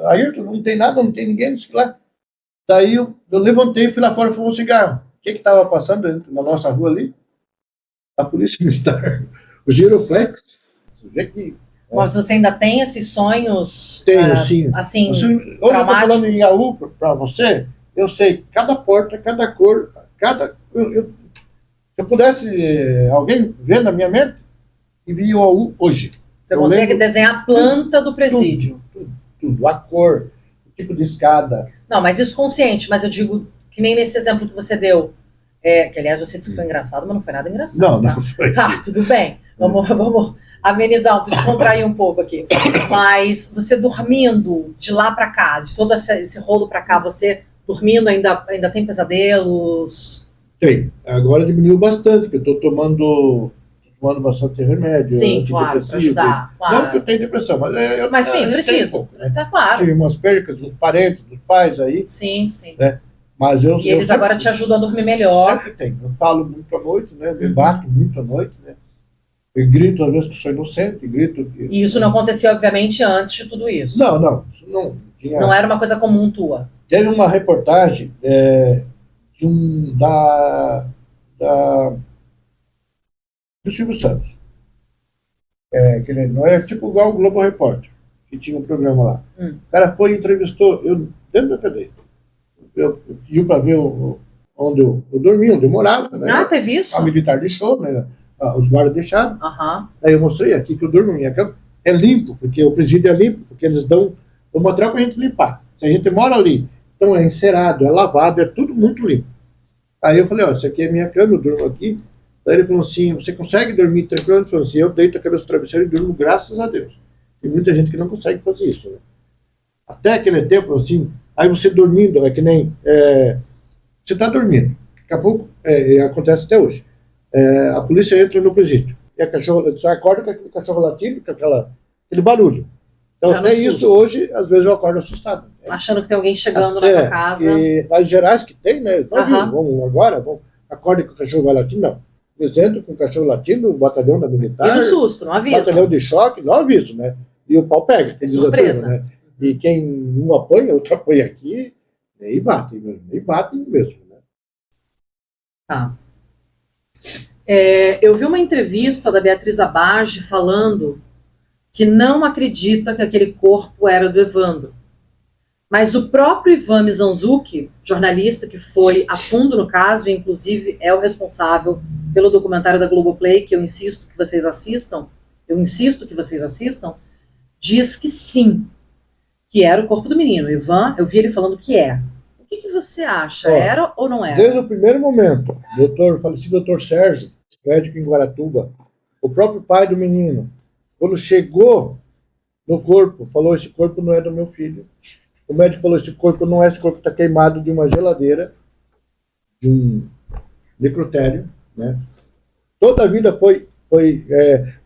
Ayrton, não tem nada, não tem ninguém, não sei lá. Daí eu levantei, fui lá fora e fumei um cigarro. O que estava passando na nossa rua ali? A polícia militar, o giroflex, você vê que... Mas você ainda tem esses sonhos? Tenho, sim. Assim, hoje eu estou falando em Yaú para você, eu sei cada porta, cada cor, se eu pudesse, alguém ver na minha mente, e vi o Yaú hoje. Você consegue desenhar a planta do presídio? Tudo, a cor, o tipo de escada. Não, mas isso consciente, mas eu digo que nem nesse exemplo que você deu, que aliás você disse que foi engraçado, mas não foi nada engraçado. Não, tá? não foi. Tá, tudo bem. Vamos amenizar, descontrair um pouco aqui. Mas você dormindo de lá para cá, de todo esse rolo para cá, você dormindo ainda tem pesadelos? Tem. Agora diminuiu bastante, porque eu estou tomando bastante remédio. Sim, claro, para ajudar. Claro. Não que eu tenho depressão, mas sim, precisa. Um pouco, né? Tá claro. Tive umas percas dos parentes, dos pais aí. Sim. Né? Mas e eles agora te ajudam a dormir melhor. Sempre tem. Eu falo muito à noite, né? Me bato muito à noite, né? Eu grito às vezes que sou inocente, grito que... E isso não acontecia, obviamente, antes de tudo isso? Não. Isso não tinha... Não era uma coisa comum tua? Teve uma reportagem do Silvio Santos. Que ele não é tipo igual o Globo Repórter, que tinha um programa lá. O cara foi e entrevistou, eu dentro da cadeia. Eu pedi para ver onde eu dormia, onde eu morava. Né? Ah, teve isso? A militar deixou, né? Os guardas deixaram. Uhum. Aí eu mostrei aqui que eu durmo, minha cama é limpo, porque o presídio é limpo, porque eles dão o material para a gente limpar. Se a gente mora ali, então é encerado, é lavado, é tudo muito limpo. Aí eu falei, isso aqui é minha cama, eu durmo aqui. Daí ele falou assim, você consegue dormir tranquilo? Ele falou assim, eu deito a cabeça no travesseiro e durmo, graças a Deus. Tem muita gente que não consegue fazer isso, né? Até aquele tempo, assim, aí você dormindo, é que nem... você está dormindo. Daqui a pouco, acontece até hoje. A polícia entra no presídio. E a cachorro, você acorda com aquele cachorro latindo, com aquele barulho. Então, até isso hoje, às vezes eu acordo assustado. Achando que tem alguém chegando na tua casa. E nas gerais que tem, né? Vamos agora, acorde com o cachorro vai latindo, não. Eles entram com o cachorro latindo, o batalhão da militar. E no susto, não avisa. Batalhão de choque, não aviso, né? E o pau pega. Tem surpresa. Né? E quem um apanha, outro apanha aqui, nem bate mesmo. Né? Tá. Eu vi uma entrevista da Beatriz Abage falando que não acredita que aquele corpo era do Evandro. Mas o próprio Ivan Mizanzuki, jornalista que foi a fundo no caso, e inclusive é o responsável pelo documentário da Globoplay, que eu insisto que vocês assistam, diz que sim, que era o corpo do menino. O Ivan, eu vi ele falando que é. O que você acha? Era ou não era? Desde o primeiro momento, o falecido doutor Sérgio, médico em Guaratuba, o próprio pai do menino, quando chegou no corpo, falou, esse corpo não é do meu filho. O médico falou, esse corpo está queimado de uma geladeira, de um necrotério, né? Toda a vida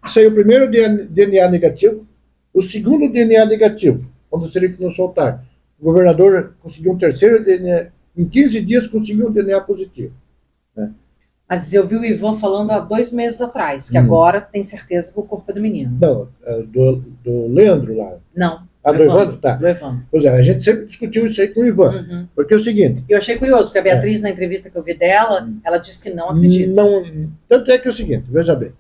saiu o primeiro DNA negativo, o segundo DNA negativo, quando seria que não soltar. O governador conseguiu um terceiro DNA, em 15 dias conseguiu um DNA positivo. Né? Mas eu vi o Ivan falando há 2 meses atrás, que agora tem certeza que o corpo é do menino. Não, do Leandro lá. Não. Do Evandro? Tá. Do Evandro. Pois é, a gente sempre discutiu isso aí com o Ivan. Porque é o seguinte... Eu achei curioso, porque a Beatriz, na entrevista que eu vi dela, ela disse que não acredita. Tanto é que é o seguinte, veja bem,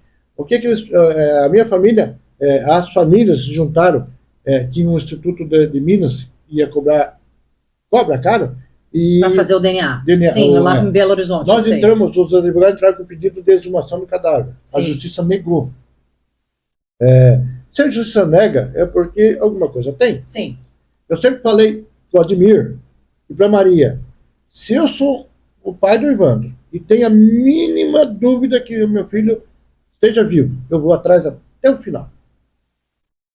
a minha família, as famílias se juntaram, tinha um instituto de Minas, ia cobra caro, para fazer o DNA. Sim, lá em Belo Horizonte. Nós entramos, os advogados entraram com pedido de exumação do cadáver. Sim. A justiça negou. Se a justiça nega, é porque alguma coisa tem. Sim. Eu sempre falei para o Admir e para a Maria, se eu sou o pai do Evandro e tenho a mínima dúvida que o meu filho esteja vivo, eu vou atrás até o final.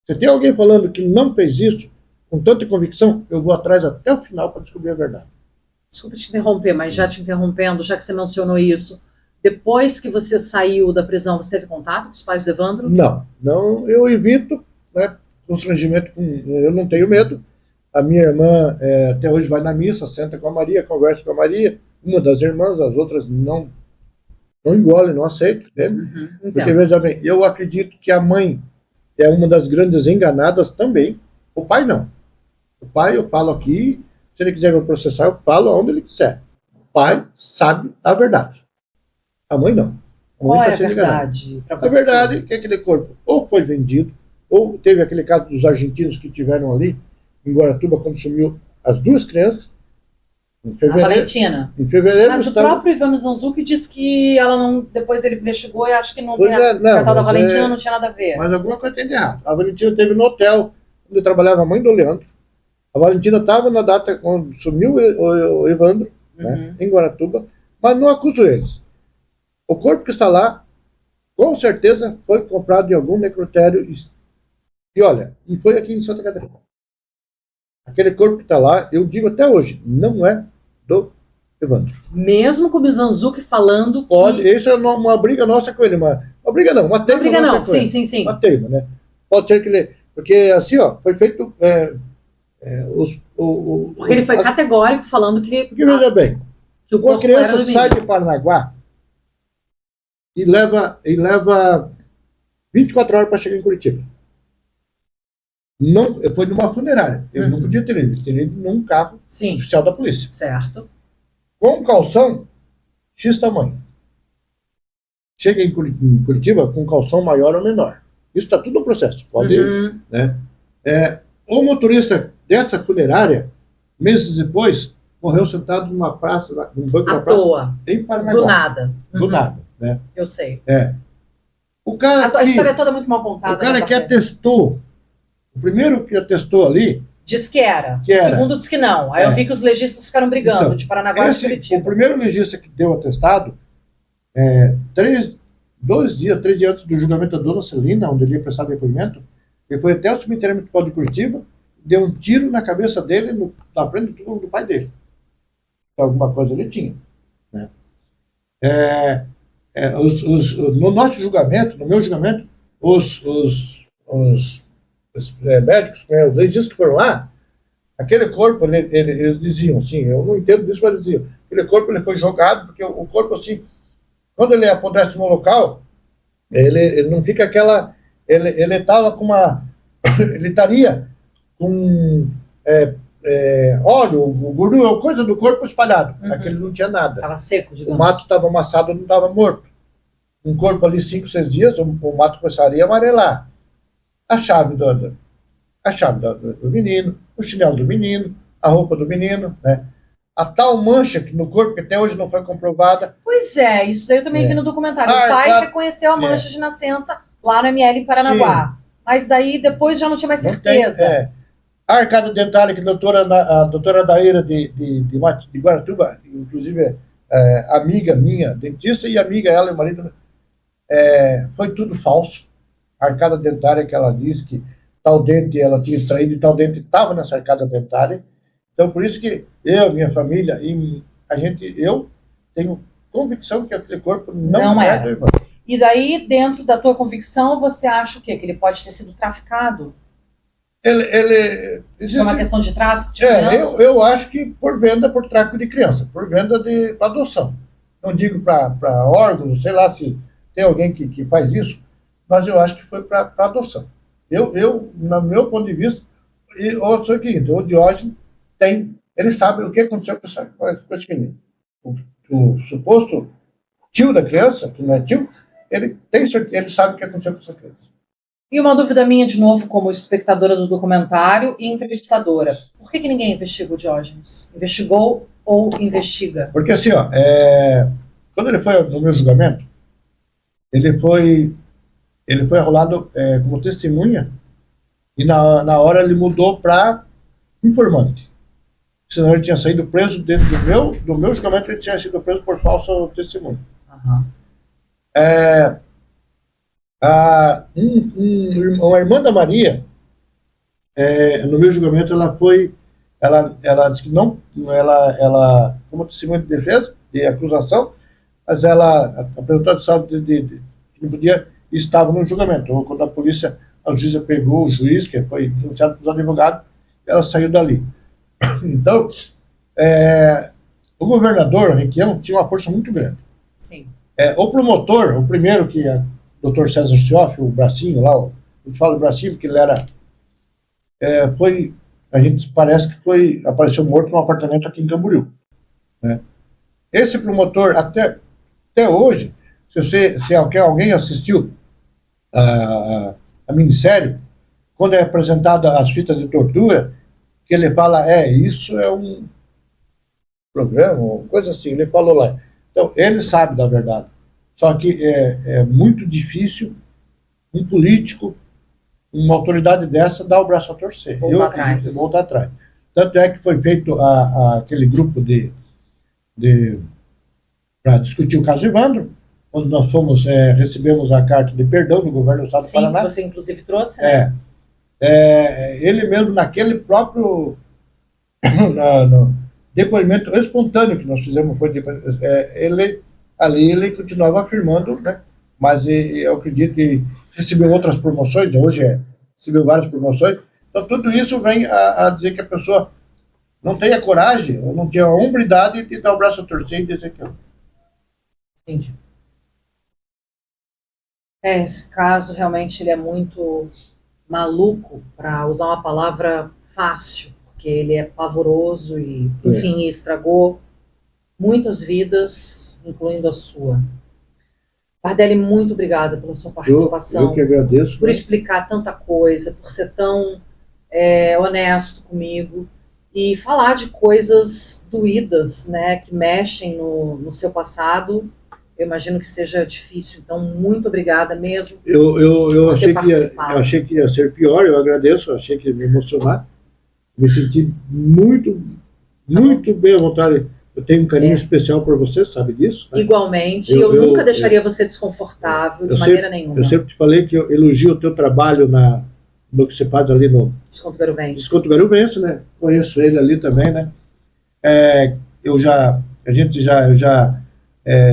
Se tem alguém falando que não fez isso, com tanta convicção, eu vou atrás até o final para descobrir a verdade. Desculpa te interromper, mas já te interrompendo, já que você mencionou isso, depois que você saiu da prisão, você teve contato com os pais do Evandro? Não, eu evito, né, constrangimento, eu não tenho medo. A minha irmã até hoje vai na missa, senta com a Maria, conversa com a Maria, uma das irmãs, as outras não engolem, não aceitam, entende? Porque, veja bem, eu acredito que a mãe é uma das grandes enganadas também, o pai não. O pai, eu falo aqui, se ele quiser me processar, eu falo onde ele quiser. O pai sabe a verdade. A mãe não. Qual é a verdade para você? A verdade é que aquele corpo ou foi vendido, ou teve aquele caso dos argentinos que tiveram ali, em Guaratuba, quando sumiu as duas crianças, em fevereiro. A Valentina. Em fevereiro. Mas o próprio Ivan Mizanzuki disse que ela não. Depois ele investigou e acho que não tem nada. A tal da Valentina não tinha nada a ver. Mas alguma coisa tem de errado. A Valentina esteve no hotel onde trabalhava a mãe do Leandro. A Valentina estava na data quando sumiu o Evandro, né, em Guaratuba, mas não acuso eles. O corpo que está lá, com certeza, foi comprado em algum necrotério. E olha, e foi aqui em Santa Catarina. Aquele corpo que está lá, eu digo até hoje, não é do Evandro. Mesmo com o Mizanzuki falando que... Pode, isso é uma briga nossa com ele, uma briga não, uma teima. Uma briga não, sim, sim, sim. Uma teima, né? Pode ser que ele... Porque assim, ó, foi feito... Porque ele foi categórico falando que... Porque veja bem, que uma criança sai de Paranaguá e leva 24 horas para chegar em Curitiba. Não, foi numa funerária. Ele não podia ter ido. Ele teria ido num carro oficial da polícia. Certo. Com calção X tamanho. Chega em Curitiba com calção maior ou menor. Isso está tudo no processo. Pode ir. Né? O motorista dessa funerária, meses depois, morreu sentado numa praça, num banco da praça, toa. Em Paranaguá. Do nada. Do nada. Né? Eu sei. O cara a história é toda muito mal contada. O cara que atestou, o primeiro que atestou ali... Diz que era. O segundo disse que não. Aí eu vi que os legistas ficaram brigando, então, de Paranaguá e de Curitiba. O primeiro legista que deu atestado, 3 dias antes do julgamento da dona Celina, onde ele ia prestar depoimento, ele foi até o cemitério municipal de Curitiba, deu um tiro na cabeça dele, na frente do pai dele. Alguma coisa ele tinha. Né? No nosso julgamento, no meu julgamento, os médicos, os legistas que foram lá, aquele corpo, eles diziam assim, eu não entendo disso, mas eles diziam, aquele corpo ele foi jogado, porque o corpo assim, quando ele apodrece no local, ele não fica aquela, ele estava com uma, ele estaria com óleo, gordura, coisa do corpo espalhado, aquele não tinha nada. Estava seco, digamos. O mato estava amassado, não estava morto. Um corpo ali 5, 6 dias, o mato começaria a amarelar. A chave do menino, o chinelo do menino, a roupa do menino, né? A tal mancha que no corpo, que até hoje não foi comprovada. Pois é, isso daí eu também vi no documentário. O pai reconheceu a mancha de nascença lá no ML em Paranaguá. Sim. Mas daí depois já não tinha mais certeza. A arcada dentária, que a doutora Daíra de Guaratuba, inclusive amiga minha, dentista, e amiga ela e o marido, foi tudo falso. A arcada dentária que ela disse que tal dente ela tinha extraído e tal dente estava nessa arcada dentária. Então, por isso que eu, minha família, eu tenho convicção que aquele corpo não é do irmão. E daí, dentro da tua convicção, você acha o quê? Que ele pode ter sido traficado? Foi uma questão de tráfico de crianças? Eu acho que por tráfico de criança, por venda de adoção. Não digo para órgãos, sei lá se tem alguém que faz isso, mas eu acho que foi para adoção. Eu, no meu ponto de vista, o seguinte, o Diógenes ele sabe o que aconteceu com esse menino. O suposto tio da criança, que não é tio, ele sabe o que aconteceu com essa criança. E uma dúvida minha, de novo, como espectadora do documentário e entrevistadora. Por que ninguém investiga o Diógenes? Investigou ou investiga? Porque assim, quando ele foi no meu julgamento, ele foi arrolado como testemunha e na hora ele mudou para informante. Senão ele tinha saído preso dentro do meu julgamento, ele tinha sido preso por falso testemunho. Uma irmã da Maria, no meu julgamento, ela disse que não, ela como testemunha de defesa, de acusação, mas ela apresentou a saúde de que não podia e estava no julgamento. Ou quando a juíza pegou o juiz, que foi denunciado pelos advogados, ela saiu dali. Então, o governador, Requião, tinha uma força muito grande. Sim. O promotor, o primeiro que é o Dr. César Cioff, o bracinho lá, a gente fala do bracinho porque ele era... a gente parece que apareceu morto num apartamento aqui em Camboriú. Né? Esse promotor, até hoje, Se alguém assistiu a minissérie, quando é apresentada as fitas de tortura, que ele fala, isso é um programa, uma coisa assim, ele falou lá. Então, ele sabe da verdade. Só que é muito difícil um político, uma autoridade dessa, dar o braço a torcer. Voltar atrás. Tanto é que foi feito aquele grupo para discutir o caso Evandro, quando nós recebemos a carta de perdão do governo do Estado do Paraná. Sim, que você inclusive trouxe, né? Ele mesmo, naquele próprio no depoimento espontâneo que nós fizemos, ele continuava afirmando, né? Mas eu acredito que recebeu outras promoções, hoje recebeu várias promoções. Então, tudo isso vem a dizer que a pessoa não tem a coragem, ou não tinha a hombridade de dar o braço a torcer e dizer que não. Entendi. Esse caso realmente ele é muito maluco, para usar uma palavra fácil, porque ele é pavoroso e, enfim, estragou muitas vidas, incluindo a sua. Bardelli, muito obrigada pela sua participação. Eu que agradeço. Por explicar tanta coisa, por ser tão honesto comigo e falar de coisas doídas, né, que mexem no seu passado. Eu imagino que seja difícil, então muito obrigada mesmo. Eu achei que ia ser pior, eu agradeço, achei que ia me emocionar. Me senti muito bem à vontade. Eu tenho um carinho especial por você, sabe disso? Né? Igualmente, eu nunca deixaria você desconfortável, de maneira nenhuma. Eu sempre te falei que eu elogio o teu trabalho no que você faz ali no Desconto Garuvense. Desconto Garuvense, né? Conheço ele ali também, né?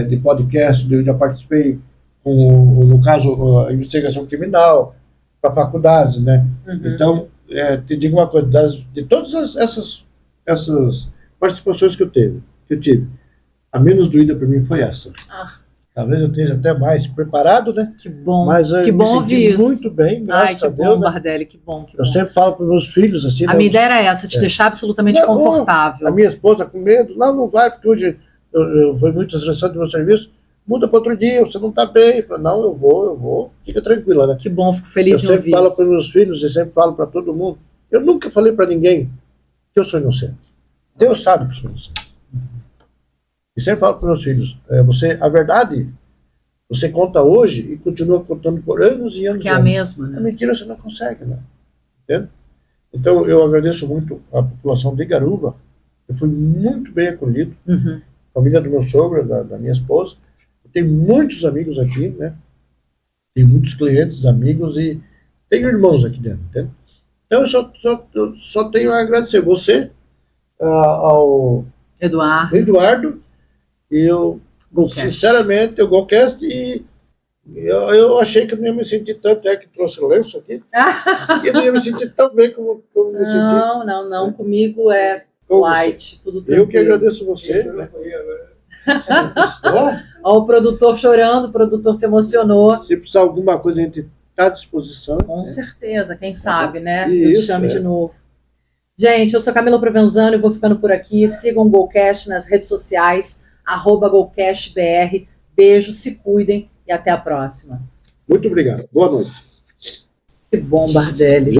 De podcast, eu já participei no caso, a investigação criminal, para faculdades, né? Uhum. Então, te digo uma coisa, de todas essas participações que eu tive, a menos doída para mim foi essa. Talvez eu esteja até mais preparado, né? Que bom. Mas eu me senti muito bem, graças a Deus. Que bom, Bardelli, que bom. Eu sempre falo para os meus filhos assim. A minha ideia era essa, te deixar absolutamente confortável. A minha esposa com medo, não vai, porque hoje foi muito estressante no meu serviço. Muda para outro dia, você não está bem. Não, eu vou. Fica tranquila, né? Que bom, fico feliz de ouvir isso. Eu sempre falo para os meus filhos e sempre falo para todo mundo. Eu nunca falei para ninguém que eu sou inocente. Deus sabe que eu sou inocente. E sempre falo para os meus filhos, a verdade, você conta hoje e continua contando por anos e anos. Que é a mesma, né? A mentira você não consegue, né? Entende? Então, eu agradeço muito a população de Garuva. Eu fui muito bem acolhido. Uhum. Família do meu sogro, da minha esposa. Eu tenho muitos amigos aqui, né? Tenho muitos clientes, amigos e tenho irmãos aqui dentro, entende? Então, eu só tenho a agradecer você, ao Eduardo e eu, sinceramente, o Golcast, e eu achei que eu não ia me sentir tanto, que trouxe o lenço aqui, que eu não ia me sentir tão bem como me senti. Não, comigo é light, tudo tranquilo. Eu que agradeço você. Né? Ó, o produtor chorando, o produtor se emocionou. Se precisar de alguma coisa, a gente está à disposição. Com certeza, quem sabe, né? Eu te chame de novo. Gente, eu sou Camila Provenzano e vou ficando por aqui. Sigam o Golcast nas redes sociais, @GolcastBR. Beijo, se cuidem e até a próxima. Muito obrigado. Boa noite. Que bom, Bardelli.